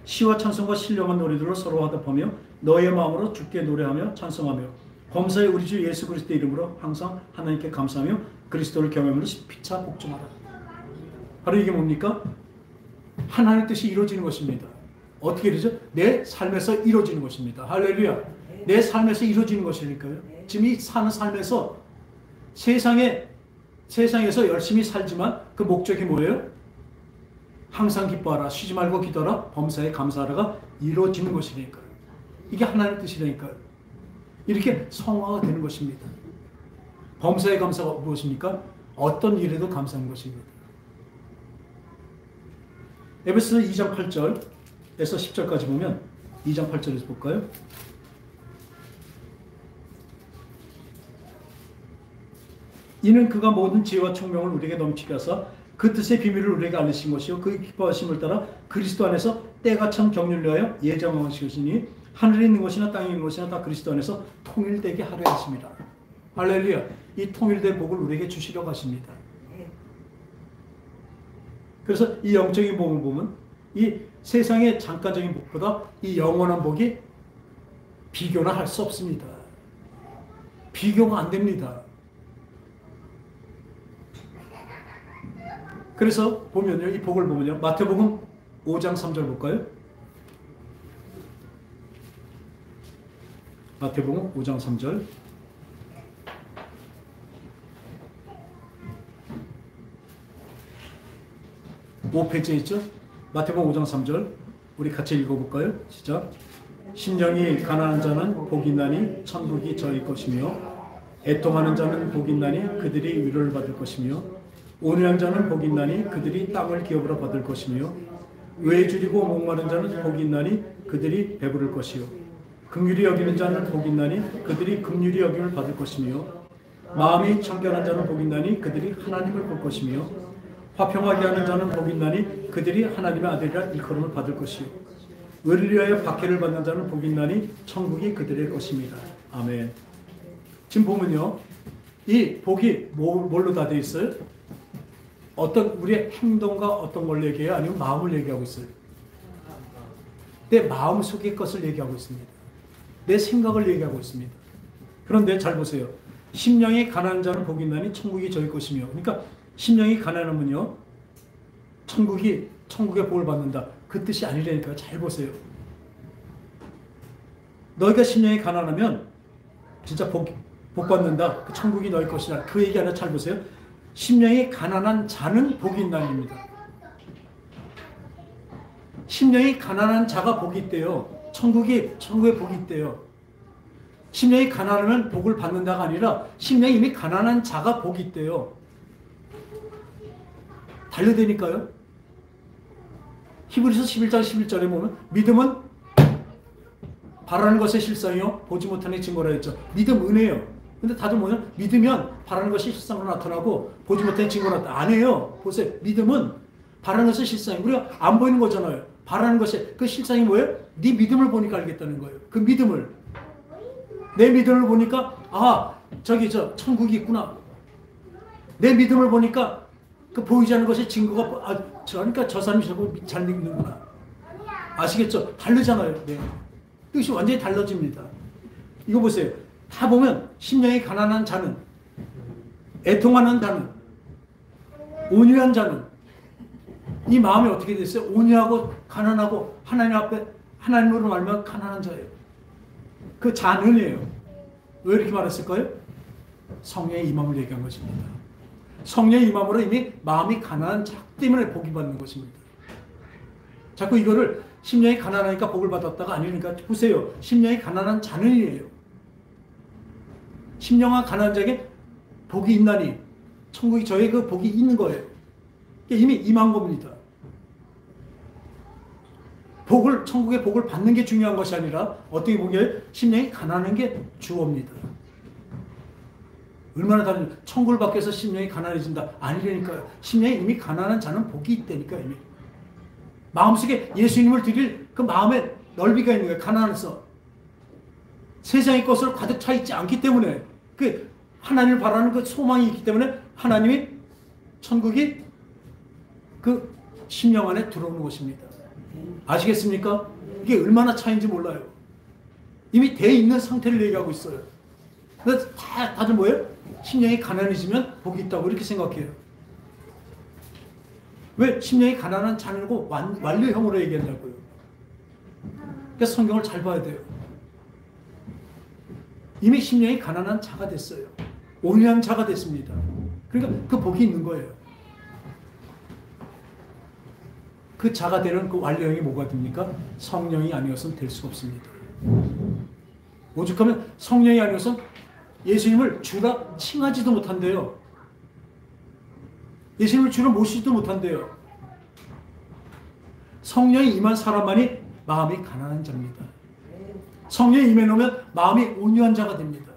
시와 찬송과 신령한 노래들로 서로 화답하며 너의 마음으로 주께 노래하며 찬송하며 범사의 우리 주 예수 그리스도의 이름으로 항상 하나님께 감사하며 그리스도를 경외함으로 피차 복종하라. 바로 이게 뭡니까? 하나님의 뜻이 이루어지는 것입니다. 어떻게 되죠? 내 삶에서 이루어지는 것입니다. 할렐루야. 내 삶에서 이루어지는 것이니까요. 지금 이 사는 삶에서 세상에서 열심히 살지만 그 목적이 뭐예요? 항상 기뻐하라, 쉬지 말고 기도하라, 범사에 감사하라가 이루어지는 것이니까요. 이게 하나님의 뜻이니까요. 이렇게 성화가 되는 것입니다. 범사에 감사가 무엇입니까? 어떤 일에도 감사하는 것입니다. 에베소서 2장 8절에서 10절까지 보면 2장 8절에서 볼까요? 이는 그가 모든 지혜와 총명을 우리에게 넘치게 하사 그 뜻의 비밀을 우리에게 알리신 것이요 그 기뻐하심을 따라 그리스도 안에서 때가 참 경륜하여 예정하신 것이니 하늘에 있는 것이나 땅에 있는 것이나 다 그리스도 안에서 통일되게 하려 하십니다. 할렐루야. 이 통일된 복을 우리에게 주시려고 하십니다. 그래서 이 영적인 복을 보면 이 세상의 잠깐적인 복보다 이 영원한 복이 비교나 할 수 없습니다. 비교가 안 됩니다. 그래서 보면요, 이 복을 보면요, 마태복음 5장 3절 볼까요? 마태복음 5장 3절. 오 페이지에 있죠? 마태복음 5장 3절. 우리 같이 읽어볼까요? 시작. 심령이 가난한 자는 복이 있나니 천국이 저희 것이며 애통하는 자는 복이 있나니 그들이 위로를 받을 것이며 온유한 자는 복이 있나니 그들이 땅을 기업으로 받을 것이며 의에 줄이고 목마른 자는 복이 있나니 그들이 배부를 것이요 긍휼히 여기는 자는 복이 있나니 그들이 긍휼히 여김을 받을 것이며 마음이 청결한 자는 복이 있나니 그들이 하나님을 볼 것이며 화평하게 하는 자는 복이 있나니 그들이 하나님의 아들이라 일컬음을 받을 것이요 의를 위하여 박해를 받는 자는 복이 있나니 천국이 그들의 것입니다. 아멘. 지금 보면요, 이 복이 뭘로 다 되어 있어요? 어떤 우리의 행동과 어떤 걸 얘기해요? 아니면 마음을 얘기하고 있어요? 내 마음 속의 것을 얘기하고 있습니다. 내 생각을 얘기하고 있습니다. 그런데 잘 보세요. 심령이 가난한 자는 복이 있나니 천국이 저희 것이며, 그러니까 심령이 가난하면요, 천국의 복을 받는다. 그 뜻이 아니라니까요. 잘 보세요. 너희가 심령이 가난하면 진짜 복 받는다. 그 천국이 너희 것이다. 그 얘기 아니라 잘 보세요. 심령이 가난한 자는 복이 있나입니다. 심령이 가난한 자가 복이 있대요. 천국에 복이 있대요. 심령이 가난하면 복을 받는다가 아니라 심령이 이미 가난한 자가 복이 있대요. 달려되니까요. 히브리서 11장 11절에 보면 믿음은 바라는 것의 실상이요 보지 못하는 증거라 했죠. 믿음 은혜요. 근데 다들 뭐냐? 믿으면 바라는 것이 실상으로 나타나고 보지 못하는 증거로 나타나. 안 해요. 보세요. 믿음은 바라는 것의 실상이 우리가 안 보이는 거잖아요. 바라는 것이 그 실상이 뭐예요? 네 믿음을 보니까 알겠다는 거예요. 그 믿음을 내 믿음을 보니까 천국이 있구나. 내 믿음을 보니까 그 보이지 않는 것의 증거가 그러니까 저 사람이 잘 믿는구나. 아시겠죠? 다르잖아요. 네. 뜻이 완전히 달라집니다. 이거 보세요. 다 보면 심령이 가난한 자는, 애통하는 자는, 온유한 자는 이 마음이 어떻게 됐어요? 온유하고 가난하고 하나님 앞에 하나님으로 말하면 가난한 자예요. 그 자는이에요. 왜 이렇게 말했을까요? 성령의 임함을 얘기한 것입니다. 성령의 임함으로 이미 마음이 가난한 자 때문에 복이 받는 것입니다. 자꾸 이거를 심령이 가난하니까 복을 받았다가 아니니까 보세요. 심령이 가난한 자는이에요. 심령아 가난한 자에게 복이 있나니 천국이 저의 그 복이 있는 거예요. 이미 임한 겁니다. 천국의 복을 받는 게 중요한 것이 아니라 어떻게 보기에 심령이 가난한 게 주어입니다. 얼마나 다른지. 천국을 받기 위해서 심령이 가난해진다. 아니라니까요. 심령이 이미 가난한 자는 복이 있다니까 이미. 마음속에 예수님을 드릴 그 마음의 넓이가 있는 거예요. 가난해서. 세상의 것을 가득 차 있지 않기 때문에, 그 하나님을 바라는 그 소망이 있기 때문에 하나님이 천국이 그 심령 안에 들어오는 것입니다. 아시겠습니까? 이게 얼마나 차이인지 몰라요. 이미 돼 있는 상태를 얘기하고 있어요. 그래서 다들 뭐예요? 심령이 가난해지면 복이 있다고 이렇게 생각해요. 왜? 심령이 가난한 자녀고 완료형으로 얘기한다고요. 그래서 성경을 잘 봐야 돼요. 이미 심령이 가난한 자가 됐어요. 온유한 자가 됐습니다. 그러니까 그 복이 있는 거예요. 그 자가 되는 그 완료형이 뭐가 됩니까? 성령이 아니어서는 될 수가 없습니다. 오죽하면 성령이 아니어서는 예수님을 주라 칭하지도 못한대요. 예수님을 주로 모시지도 못한대요. 성령이 임한 사람만이 마음이 가난한 자입니다. 성령이 임해놓으면 마음이 온유한 자가 됩니다.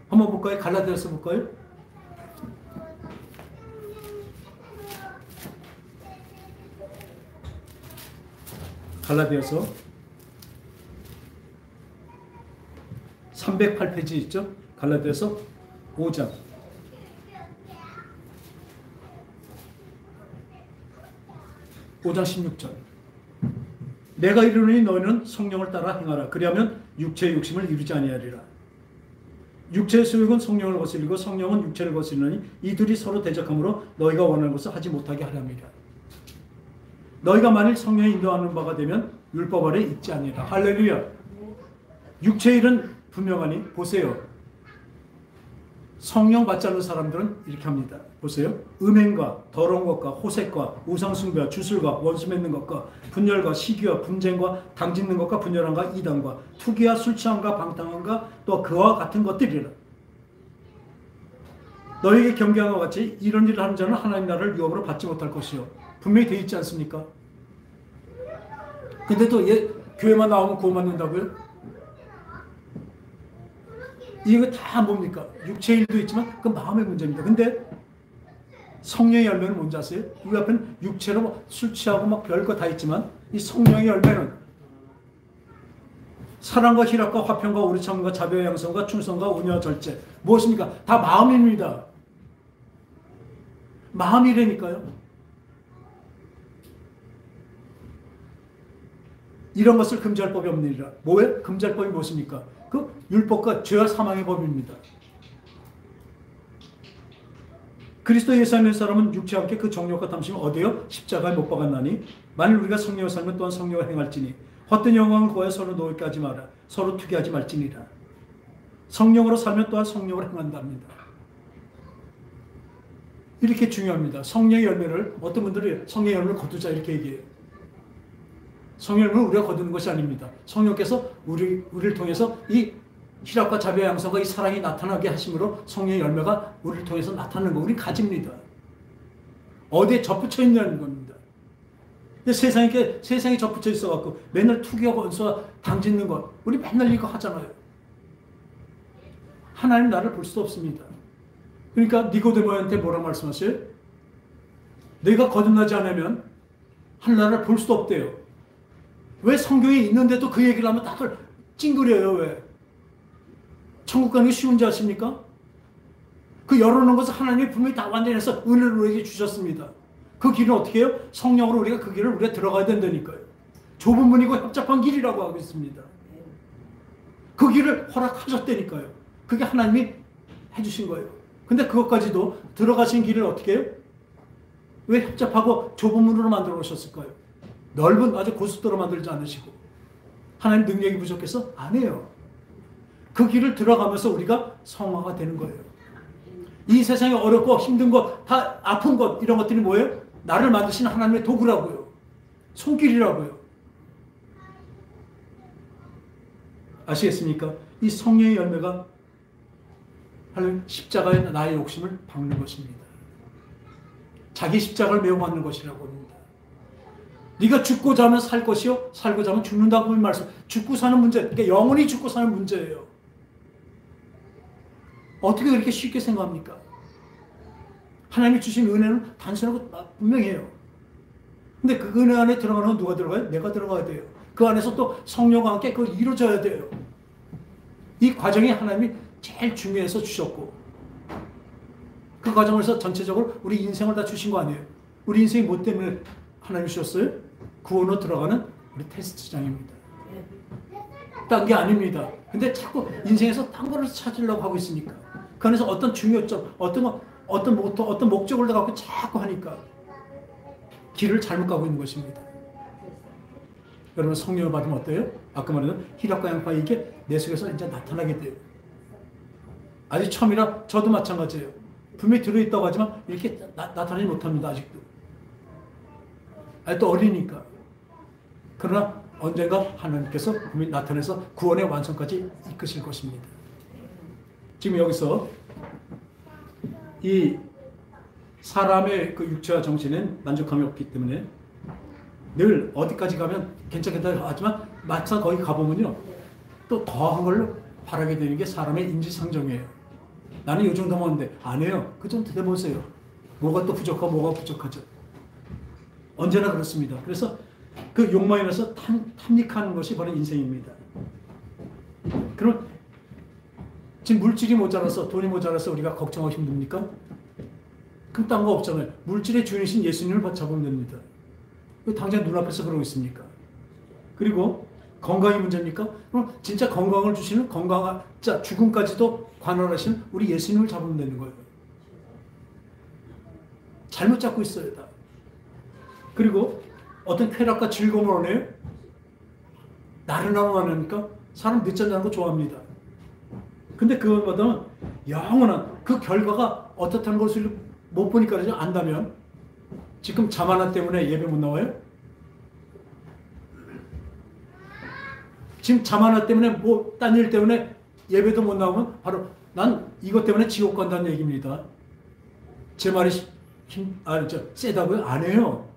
한번 볼까요? 갈라디아서 볼까요? 갈라디아서 308페이지 있죠? 갈라디아서 5장 16절. 내가 이르노니 너희는 성령을 따라 행하라. 그리하면 육체의 욕심을 이루지 아니하리라. 육체의 소욕은 성령을 거스리고 성령은 육체를 거스리느니 이들이 서로 대적하므로 너희가 원하는 것을 하지 못하게 하렵니다. 너희가 만일 성령이 인도하는 바가 되면 율법 아래 있지 아니하리라. 할렐루야. 육체의 일은 분명하니 보세요. 성령 받지 않는 사람들은 이렇게 합니다. 보세요. 음행과 더러운 것과 호색과 우상숭배와 주술과 원수 맺는 것과 분열과 시기와 분쟁과 당짓는 것과 분열함과 이단과 투기와 술 취함과 방탕함과 또 그와 같은 것들이라. 너희에게 경계함과 같이 이런 일을 하는 자는 하나님 나라를 유업으로 받지 못할 것이요. 분명히 되어 있지 않습니까? 근데 또 교회만 나오면 구원받는다고요? 이거 다 뭡니까? 육체의 일도 있지만 그 마음의 문제입니다. 근데 성령의 열매는 뭔지 아세요? 우리 앞에는 육체로 술 취하고 막 별거 다 있지만 이 성령의 열매는 사랑과 희락과 화평과 오르참과 자비와 양성과 충성과 온유와 절제. 무엇입니까? 다 마음입니다. 마음이라니까요. 이런 것을 금지할 법이 없느니라. 뭐예요? 금지할 법이 무엇입니까? 그 율법과 죄와 사망의 법입니다. 그리스도 예수 안에 사람은 육체와 함께 그 정욕과 탐심을 어디요? 십자가에 못 박았나니 만일 우리가 성령을 살면 또한 성령을 행할지니 헛된 영광을 구하여 서로 노엽게 하지 마라. 서로 투기하지 말지니라. 성령으로 살면 또한 성령을 행한답니다. 이렇게 중요합니다. 성령의 열매를 어떤 분들이 성령의 열매를 거두자 이렇게 얘기해요. 성령의 열매는 우리가 거두는 것이 아닙니다. 성령께서 우리를 통해서 이 희락과 자비와 양성과 이 사랑이 나타나게 하심으로 성령의 열매가 우리를 통해서 나타나는 거 우리 가집니다. 어디에 접붙여 있냐는 겁니다. 근데 세상에 접붙여 있어갖고 맨날 투기하고 원수와 당짓는 것 우리 맨날 이거 하잖아요. 하나님 나를 볼 수도 없습니다. 그러니까 니고데모한테 뭐라고 말씀하세요? 내가 거듭나지 않으면 하나님을 볼 수도 없대요. 왜 성경에 있는데도 그 얘기를 하면 다들 찡그려요? 왜? 천국 가는 게 쉬운지 아십니까? 그 열어놓은 것을 하나님이 분명히 다 완전해서 은혜를 우리에게 주셨습니다. 그 길은 어떻게 해요? 성령으로 우리가 그 길을 우리가 들어가야 된다니까요. 좁은 문이고 협잡한 길이라고 하고 있습니다. 그 길을 허락하셨다니까요. 그게 하나님이 해주신 거예요. 근데 그것까지도 들어가신 길을 어떻게 해요? 왜 협잡하고 좁은 문으로 만들어 놓으셨을까요? 넓은 아주 고속도로 만들지 않으시고 하나님 능력이 부족해서 안 해요. 그 길을 들어가면서 우리가 성화가 되는 거예요. 이 세상에 어렵고 힘든 것, 다 아픈 것 이런 것들이 뭐예요? 나를 만드신 하나님의 도구라고요. 손길이라고요. 아시겠습니까? 이 성령의 열매가 하나님 십자가에 나의 욕심을 박는 것입니다. 자기 십자가를 메고 맞는 것이라고 합니다. 네가 죽고자 하면 살 것이요 살고자 하면 죽는다고 말씀. 죽고 사는 문제, 그러니까 영원히 죽고 사는 문제예요. 어떻게 그렇게 쉽게 생각합니까? 하나님이 주신 은혜는 단순하고 분명해요. 근데 그 은혜 안에 들어가는 누가 들어가요? 내가 들어가야 돼요. 그 안에서 또 성령과 함께 그걸 이루어져야 돼요. 이 과정이 하나님이 제일 중요해서 주셨고, 그 과정에서 전체적으로 우리 인생을 다 주신 거 아니에요. 우리 인생이 뭐 때문에 하나님이 주셨어요? 구원으로 들어가는 우리 테스트장입니다. 딴 게 아닙니다. 근데 자꾸 인생에서 딴 거를 찾으려고 하고 있으니까, 그 안에서 어떤 중요점, 어떤 목적을 갖고 자꾸 하니까 길을 잘못 가고 있는 것입니다. 여러분, 성령을 받으면 어때요? 아까 말했던 희락과 양파, 이게 내 속에서 이제 나타나게 돼요. 아직 처음이라 저도 마찬가지예요. 분명히 들어있다고 하지만 이렇게 나타나지 못합니다. 아직도. 또 어리니까. 그러나 언젠가 하나님께서 분명히 나타내서 구원의 완성까지 이끄실 것입니다. 지금 여기서 이 사람의 그 육체와 정신은 만족함이 없기 때문에 늘 어디까지 가면 괜찮겠다 하지만 막상 거기 가보면요, 또 더한 걸로 바라게 되는 게 사람의 인지상정이에요. 나는 이 정도면 하는데 안 해요. 그 정도 해보세요. 뭐가 또 부족하고 뭐가 부족하죠. 언제나 그렇습니다. 그래서 그 욕망에 의해서 탐닉하는 것이 바로 인생입니다. 그럼 지금 물질이 모자라서, 돈이 모자라서 우리가 걱정하기 힘듭니까? 그럼 딴 거 없잖아요. 물질의 주인이신 예수님을 잡으면 됩니다. 왜 당장 눈앞에서 그러고 있습니까? 그리고 건강이 문제입니까? 그럼 진짜 건강을 주시는 건강자, 죽음까지도 관할하시는 우리 예수님을 잡으면 되는 거예요. 잘못 잡고 있어요, 다. 그리고 어떤 쾌락과 즐거움을 원해요? 나른함을 원합니까? 사람 늦잠 자는 거 좋아합니다. 근데 그것보다는 영원한 그 결과가 어떻다는 것을 못 보니까 그러죠. 안다면 지금 잠 하나 때문에 예배 못 나와요? 지금 잠 하나 때문에 뭐 딴 일 때문에 예배도 못 나오면 바로 난 이것 때문에 지옥 간다는 얘기입니다. 제 말이 세다고요? 안 해요.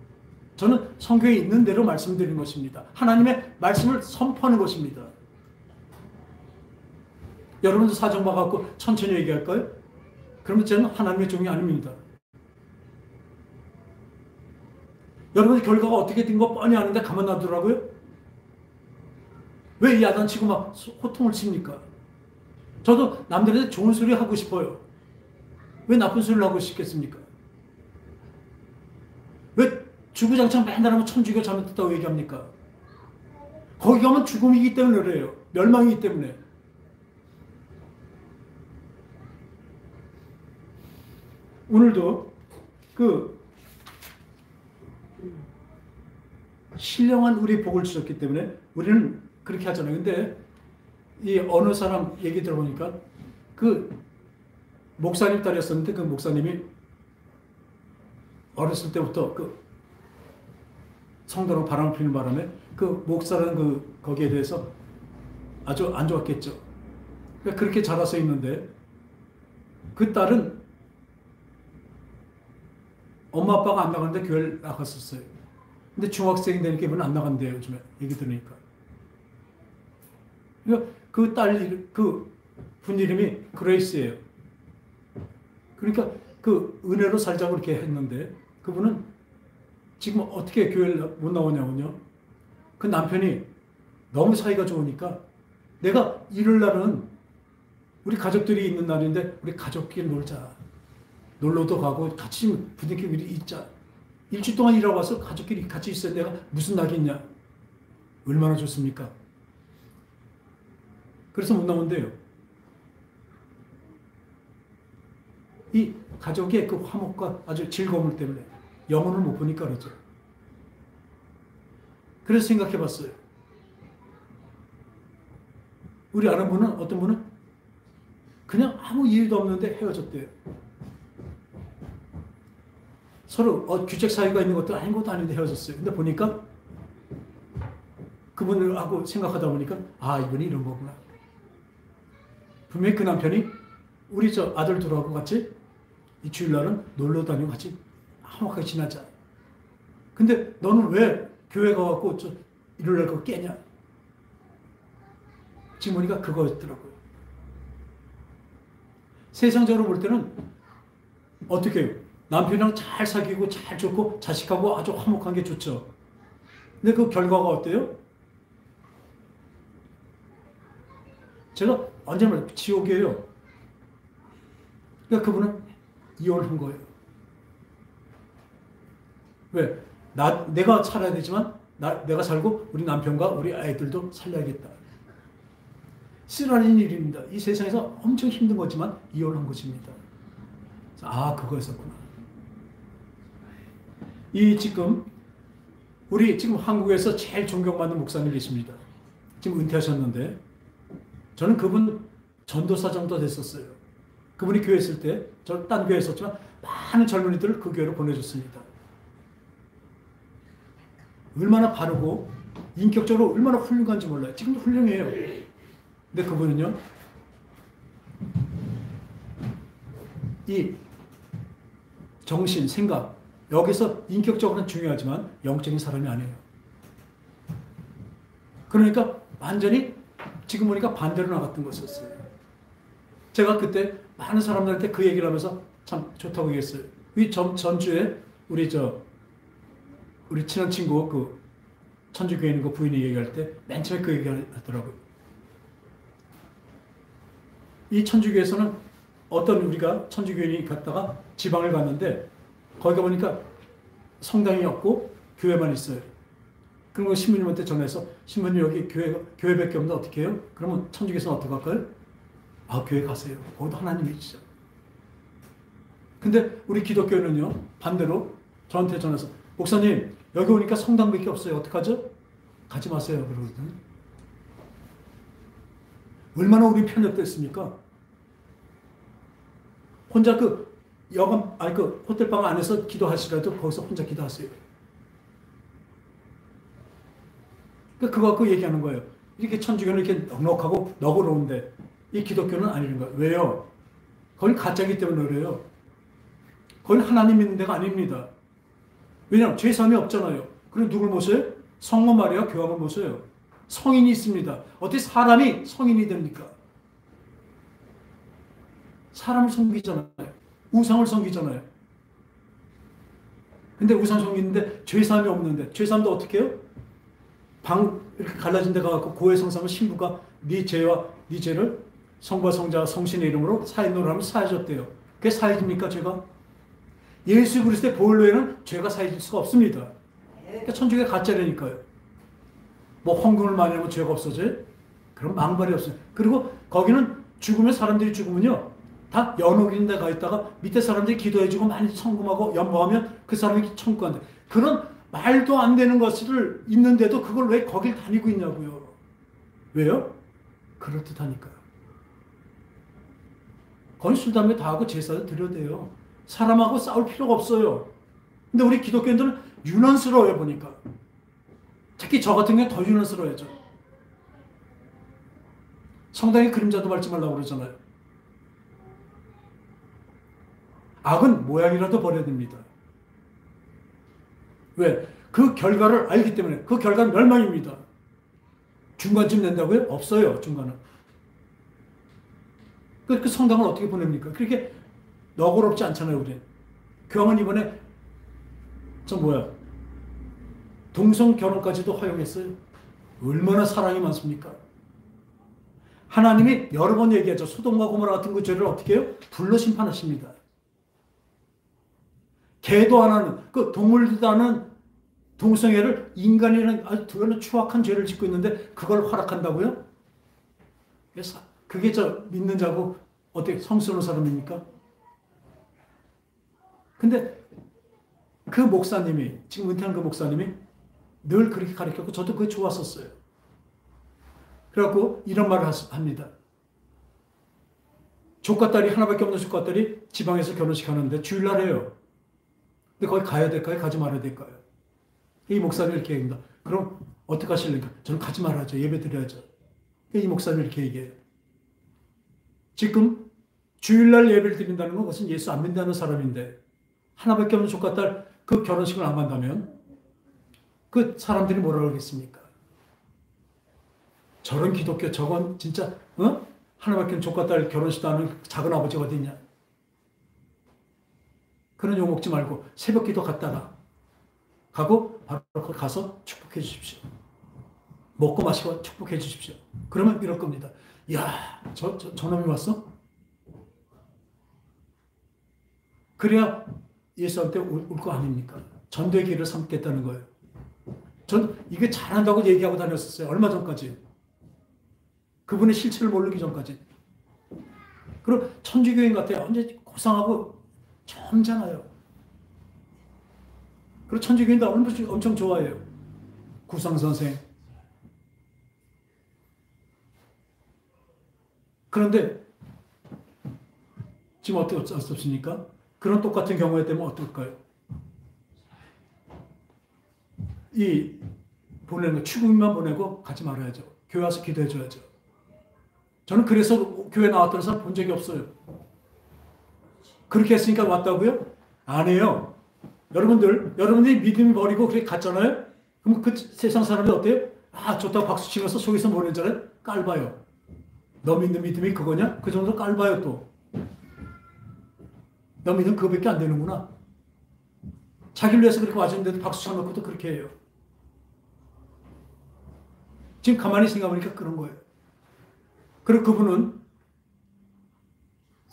저는 성경에 있는 대로 말씀드리는 것입니다. 하나님의 말씀을 선포하는 것입니다. 여러분도 사정 봐갖고 천천히 얘기할까요? 그러면 저는 하나님의 종이 아닙니다. 여러분의 결과가 어떻게 된 거 뻔히 아는데 가만 놔두라고요? 왜 야단치고 막 호통을 칩니까? 저도 남들한테 좋은 소리 하고 싶어요. 왜 나쁜 소리를 하고 싶겠습니까? 왜 주구장창 맨날 하면 천주교 잘못했다고 얘기합니까? 거기 가면 죽음이기 때문에 그래요. 멸망이기 때문에. 오늘도 그 신령한 우리 복을 주셨기 때문에 우리는 그렇게 하잖아요. 근데 이 어느 사람 얘기 들어보니까 그 목사님 딸이었었는데 그 목사님이 어렸을 때부터 그 성도로 바람을 피는 바람에 그 목사라는 그 거기에 대해서 아주 안 좋았겠죠. 그러니까 그렇게 자라서 있는데 그 딸은 엄마 아빠가 안 나갔는데 교회를 나갔었어요. 근데 중학생이 되니까 이번에 안 나간대요. 요즘에 얘기 들으니까. 그러니까 그 딸, 그 분 이름이 그레이스예요. 그러니까 그 은혜로 살자고 이렇게 했는데 그분은 지금 어떻게 교회를 못 나오냐면요. 그 남편이 너무 사이가 좋으니까 내가 이럴 날은 우리 가족들이 있는 날인데 우리 가족끼리 놀자. 놀러도 가고 같이 부대끼리 있자. 일주일 동안 일하고 와서 가족끼리 같이 있어야 내가 무슨 낙이 있냐. 얼마나 좋습니까? 그래서 못 나온대요. 이 가족의 그 화목과 아주 즐거움 때문에 영혼을 못 보니까 그러죠. 그래서 생각해 봤어요. 우리 아는 분은 어떤 분은 그냥 아무 이유도 없는데 헤어졌대요. 서로 규책 사유가 있는 것도 아닌 것도 아닌데 헤어졌어요. 근데 보니까 그분을 하고 생각하다 보니까 아, 이분이 이런 거구나. 분명히 그 남편이 우리 저 아들 둘하고 같이 이 주일날은 놀러 다니고 같이 화목하게 지나자. 근데 너는 왜 교회 가갖고 저 일요일날 그거 깨냐? 지금 보니까 그거였더라고요. 세상적으로 볼 때는 어떻게 해요? 남편이랑 잘 사귀고 잘 좋고 자식하고 아주 화목한 게 좋죠. 근데 그 결과가 어때요? 제가 언제 말해 지옥이에요. 그러니까 그분은 이혼한 거예요. 왜? 내가 살아야 되지만 내가 살고 우리 남편과 우리 아이들도 살려야겠다. 쓰라린 일입니다. 이 세상에서 엄청 힘든 거지만 이혼한 것입니다. 아, 그거였었구나. 우리 지금 한국에서 제일 존경받는 목사님 계십니다. 지금 은퇴하셨는데 저는 그분 전도사 정도 됐었어요. 그분이 교회 있을 때 저 딴 교회에 있었지만 많은 젊은이들을 그 교회로 보내줬습니다. 얼마나 바르고 인격적으로 얼마나 훌륭한지 몰라요. 지금도 훌륭해요. 근데 그분은요, 이 정신, 생각, 여기서 인격적으로는 중요하지만 영적인 사람이 아니에요. 그러니까 완전히 지금 보니까 반대로 나갔던 것이었어요. 제가 그때 많은 사람들한테 그 얘기를 하면서 참 좋다고 얘기했어요. 이 전주에 우리 친한 친구 그 천주교인인 그 부인이 얘기할 때 맨 처음에 그 얘기를 하더라고요. 이 천주교에서는 어떤 우리가 천주교인이 갔다가 지방을 갔는데 거기 가보니까 성당이 없고 교회만 있어요. 그리고 신부님한테 전화해서 신부님 여기 교회밖에 없는데 어떻게 해요? 그러면 천주교에서는 어떻게 할까요? 아, 교회 가세요. 거기도 하나님이 계시죠. 근데 우리 기독교는요, 반대로 저한테 전화해서 목사님 여기 오니까 성당밖에 없어요. 어떡하죠? 가지 마세요. 그러거든요. 얼마나 우리 편협됐습니까? 혼자 그 호텔방 안에서 기도하시라도 거기서 혼자 기도하세요. 그거 갖고 얘기하는 거예요. 이렇게 천주교는 이렇게 넉넉하고 너그러운데 이 기독교는 아닌 거예요. 왜요? 거긴 가짜이기 때문에 그래요. 거긴 하나님 믿는 데가 아닙니다. 왜냐하면 죄사함이 없잖아요. 그럼 누굴 모셔요? 성모 마리아 교황을 모셔요. 성인이 있습니다. 어떻게 사람이 성인이 됩니까? 사람을 섬기잖아요. 우상을 섬기잖아요. 근데 우상 섬기는데 죄사함이 없는데 죄사함도 어떻게 해요? 방 이렇게 갈라진 데 가서 고해성사하면 신부가 네 죄와 네 죄를 성부와 성자 성신의 이름으로 사해놓으라 하면 사해졌대요. 그게 사해집니까 죄가? 예수 그리스도의 보혈 외에는 죄가 사해질 수가 없습니다. 그러니까 천주교가 가짜라니까요. 뭐 헌금을 많이 하면 죄가 없어져요? 그럼 망발이 없어요. 그리고 거기는 죽으면 사람들이 죽으면요 다 연옥인 데 가 있다가 밑에 사람들이 기도해주고 많이 성금하고 연보하면 그 사람이 천국 간다. 그런 말도 안 되는 것을 있는데도 그걸 왜 거길 다니고 있냐고요. 왜요? 그럴듯하니까요. 거기 술, 담배 다 하고 제사도 드려도 돼요. 사람하고 싸울 필요가 없어요. 근데 우리 기독교인들은 유난스러워요, 보니까. 특히 저 같은 경우는 더 유난스러워야죠. 성당에 그림자도 밟지 말라고 그러잖아요. 악은 모양이라도 버려야 됩니다. 왜? 그 결과를 알기 때문에. 그 결과는 멸망입니다. 중간쯤 낸다고요? 없어요, 중간은. 그 성당을 어떻게 보냅니까? 그렇게 너그럽지 않잖아요, 우리. 교황은 이번에 동성 결혼까지도 허용했어요. 얼마나 사랑이 많습니까? 하나님이 여러 번 얘기하죠. 소돔과 고모라 같은 그 죄를 어떻게 해요? 불로 심판하십니다. 개도 안 하는, 그 동물도 안 하는 동성애를 인간이라는 아주 드러는 추악한 죄를 짓고 있는데 그걸 허락한다고요? 그래서 그게 믿는 자고 어떻게 성스러운 사람입니까? 근데 그 목사님이, 지금 은퇴한 그 목사님이 늘 그렇게 가르쳤고 저도 그게 좋았었어요. 그래갖고 이런 말을 합니다. 조카딸이 하나밖에 없는 조카딸이 지방에서 결혼식 하는데 주일날 해요. 근데 거기 가야 될까요? 가지 말아야 될까요? 이 목사님이 이렇게 얘기합니다. 그럼 어떻게 하실래요? 저는 가지 말아야죠. 예배 드려야죠. 이 목사님이 이렇게 얘기해요. 지금 주일날 예배를 드린다는 건 그것은 예수 안 믿는다는 사람인데 하나밖에 없는 조카딸 그 결혼식을 안 간다면 그 사람들이 뭐라 그러겠습니까? 저런 기독교 저건 진짜 하나밖에 없는 조카딸 결혼식도 하는 작은 아버지가 어디 있냐? 그런 욕 먹지 말고 새벽 기도 갔다가 가고 바로 가서 축복해 주십시오. 먹고 마시고 축복해 주십시오. 그러면 이럴 겁니다. 야, 저놈이 왔어? 그래야 예수한테 올 거 아닙니까? 전도의 길을 삼겠다는 거예요. 전 이게 잘한다고 얘기하고 다녔었어요. 얼마 전까지. 그분의 실체를 모르기 전까지. 그리고 천주교인 같아요. 언제 고상하고 점잖아요. 그리고 천주교인도 엄청 좋아해요. 구상선생. 그런데 지금 어떻게 어쩔 수 없습니까? 그런 똑같은 경우에 되면 어떨까요? 이 보내는 추국민만 보내고 가지 말아야죠. 교회 와서 기도해 줘야죠. 저는 그래서 교회 나왔던 사람 본 적이 없어요. 그렇게 했으니까 왔다고요? 아니에요. 여러분들이 믿음이 버리고 그렇게 갔잖아요? 그럼 그 세상 사람이 어때요? 아, 좋다고 박수 치면서 속에서 보내잖아요? 깔봐요. 너 믿는 믿음이 그거냐? 그 정도 깔봐요, 또. 너 믿음 그거밖에 안 되는구나. 자기를 위해서 그렇게 와줬는데도 박수 쳐놓고 또 그렇게 해요. 지금 가만히 생각해보니까 그런 거예요. 그리고 그분은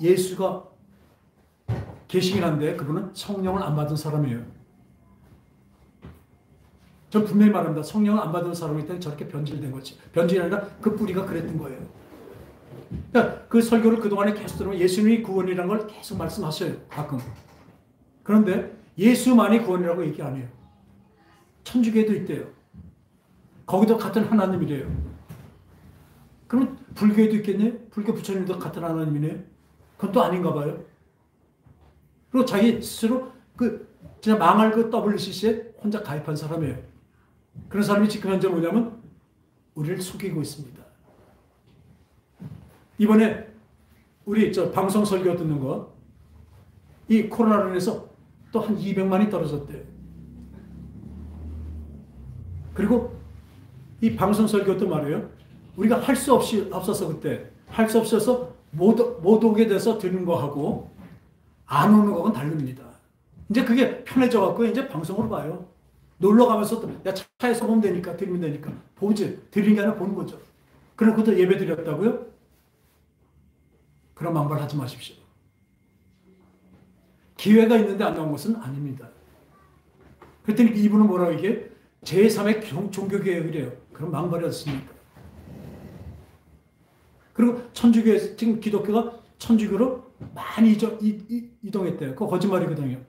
예수가 계시긴 한데 그분은 성령을 안 받은 사람이에요. 전 분명히 말합니다. 성령을 안 받은 사람이기 때문에 저렇게 변질된 거지. 변질이 아니라 그 뿌리가 그랬던 거예요. 그러니까 그 설교를 그동안에 계속 들으면 예수님이 구원이라는 걸 계속 말씀하셔요. 가끔. 그런데 예수만이 구원이라고 얘기 안 해요. 천주교에도 있대요. 거기도 같은 하나님이래요. 그럼 불교에도 있겠네? 불교 부처님도 같은 하나님이네? 그건 또 아닌가 봐요. 그리고 자기 스스로 진짜 망할 그 WCC에 혼자 가입한 사람이에요. 그런 사람이 지금 현재 뭐냐면 우리를 속이고 있습니다. 이번에 우리 방송 설교 듣는 거, 이 코로나로 인해서 또 한 200만이 떨어졌대요. 그리고 이 방송 설교도 말이에요. 우리가 할 수 없어서 그때 할 수 없어서 못 오게 돼서 듣는 거하고 안 오는 거하고는 다릅니다. 이제 그게 편해져 갖고 이제 방송으로 봐요. 놀러 가면서 또 야, 차에서 보면 되니까 들으면 되니까 보지. 들리는 게 아니라 보는 거죠. 그럼 그것도 예배 드렸다고요? 그런 망발하지 마십시오. 기회가 있는데 안 나온 것은 아닙니다. 그랬더니 이분은 뭐라고 이게 제3의 종교개혁이래요. 그럼 망발이 없습니까? 그리고 천주교에 지금 기독교가 천주교로 많이 이동했대요. 그거 거짓말이거든요.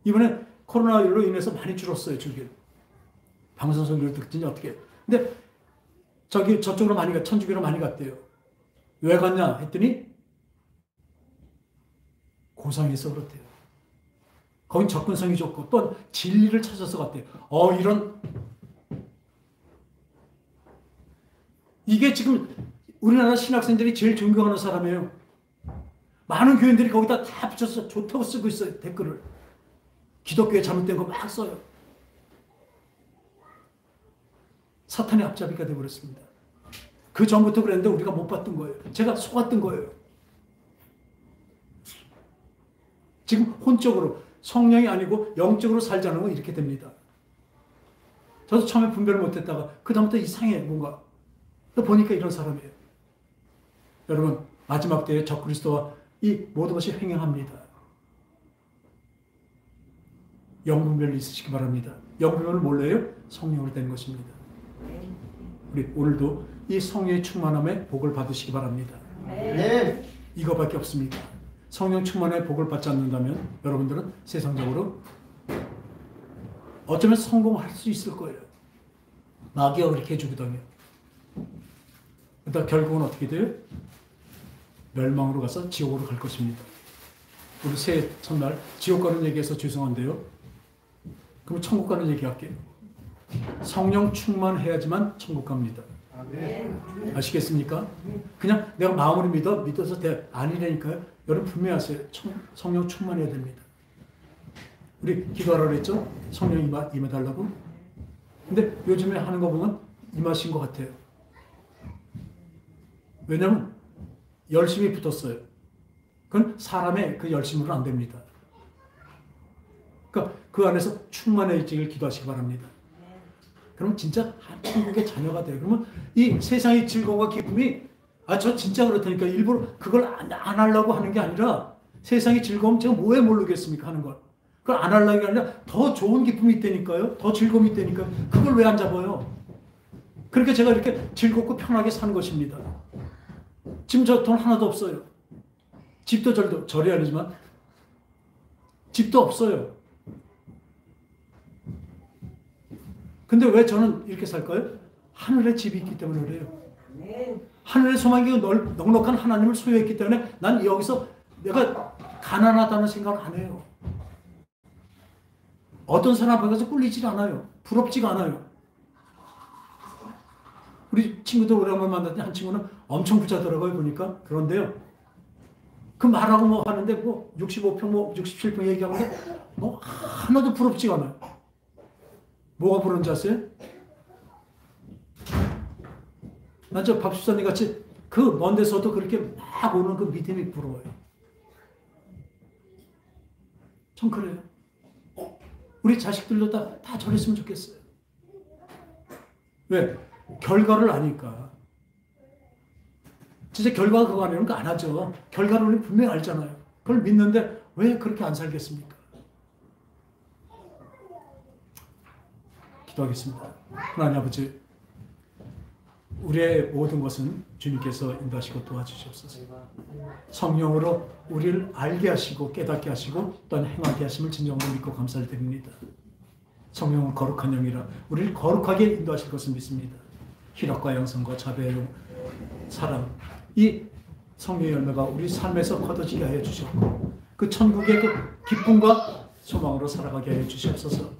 이번에 코로나로 인해서 많이 줄었어요, 주교. 방송 설교를 듣든지 어떻게. 근데 저쪽으로 많이 천주교로 많이 갔대요. 왜 갔냐 했더니 고상해서 그렇대요. 거긴 접근성이 좋고 또 진리를 찾아서 갔대요. 이게 지금 우리나라 신학생들이 제일 존경하는 사람이에요. 많은 교인들이 거기다 다 붙여서 좋다고 쓰고 있어요. 댓글을. 기독교에 잘못된 거 막 써요. 사탄의 앞잡이가 되어버렸습니다. 그 전부터 그랬는데 우리가 못 봤던 거예요. 제가 속았던 거예요. 지금 혼적으로 성령이 아니고 영적으로 살자는 건 이렇게 됩니다. 저도 처음에 분별을 못했다가 그 다음부터 이상해 뭔가. 또 보니까 이런 사람이에요. 여러분 마지막 때에 적그리스도와 이 모든 것이 횡행합니다. 영분별이 있으시기 바랍니다. 영분별을 몰라요? 성령으로 된 것입니다. 우리 오늘도 이 성령의 충만함에 복을 받으시기 바랍니다. 네. 이거밖에 없습니다. 성령 충만의 복을 받지 않는다면 여러분들은 세상적으로 어쩌면 성공할 수 있을 거예요. 마귀가 그렇게 해주거든요. 그러다 결국은 어떻게 돼요? 멸망으로 가서 지옥으로 갈 것입니다. 우리 새해 첫날 지옥 가는 얘기해서 죄송한데요. 그럼 천국 가는 얘기할게요. 성령 충만해야지만 천국 갑니다. 아시겠습니까? 그냥 내가 마음으로 믿어서 아니라니까요. 여러분 분명히 아세요. 성령 충만해야 됩니다. 우리 기도하라 그랬죠? 성령 임해달라고. 근데 요즘에 하는 거 보면 임하신 것 같아요. 왜냐면 열심히 붙었어요. 그건 사람의 그 열심으로는 안 됩니다. 그러니까 그 안에서 충만해지길 기도하시기 바랍니다. 그럼 진짜 천국의 자녀가 돼요. 그러면 이 세상의 즐거움과 기쁨이 저 진짜 그렇다니까 일부러 그걸 안 하려고 하는 게 아니라 세상의 즐거움 제가 뭐에 모르겠습니까 하는 걸. 그걸 안 하려는 게 아니라 더 좋은 기쁨이 있다니까요. 더 즐거움이 있다니까요. 그걸 왜 안 잡아요? 그렇게 제가 이렇게 즐겁고 편하게 사는 것입니다. 지금 저 돈 하나도 없어요. 집도 절이 아니지만 집도 없어요. 근데 왜 저는 이렇게 살까요? 하늘에 집이 있기 때문에 그래요. 하늘의 소망이 넉넉한 하나님을 소유했기 때문에 난 여기서 내가 가난하다는 생각을 안 해요. 어떤 사람 앞에 가서 꿀리질 않아요. 부럽지가 않아요. 우리 친구들 오래간만에 만났는데 한 친구는 엄청 부자더라고요, 보니까. 그런데요. 그 말하고 뭐 하는데 뭐 65평, 뭐 67평 얘기하는데 뭐 하나도 부럽지가 않아요. 뭐가 부러운지 아세요? 난 저 밥집사님 같이 그 먼 데서도 그렇게 막 오는 그 믿음이 부러워요. 전 그래요. 우리 자식들도 다 저랬으면 좋겠어요. 왜? 결과를 아니까. 진짜 결과가 그거 아니면 안 하죠. 결과를 우리 분명히 알잖아요. 그걸 믿는데 왜 그렇게 안 살겠습니까? 기도하겠습니다. 하나님 아버지, 우리의 모든 것은 주님께서 인도하시고 도와주시옵소서. 성령으로 우리를 알게 하시고 깨닫게 하시고 또한 행하게 하심을 진정으로 믿고 감사를 드립니다. 성령은 거룩한 영이라 우리를 거룩하게 인도하실 것을 믿습니다. 희락과 양성과 자비와 사랑, 이 성령의 열매가 우리 삶에서 거둬지게 하여 주셨고 그 천국의 그 기쁨과 소망으로 살아가게 하여 주시옵소서.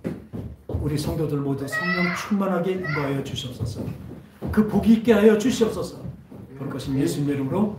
우리 성도들 모두 성령 충만하게 인도하여 주시옵소서. 그 복이 있게 하여 주시옵소서. 그런 것은 예수님의 이름으로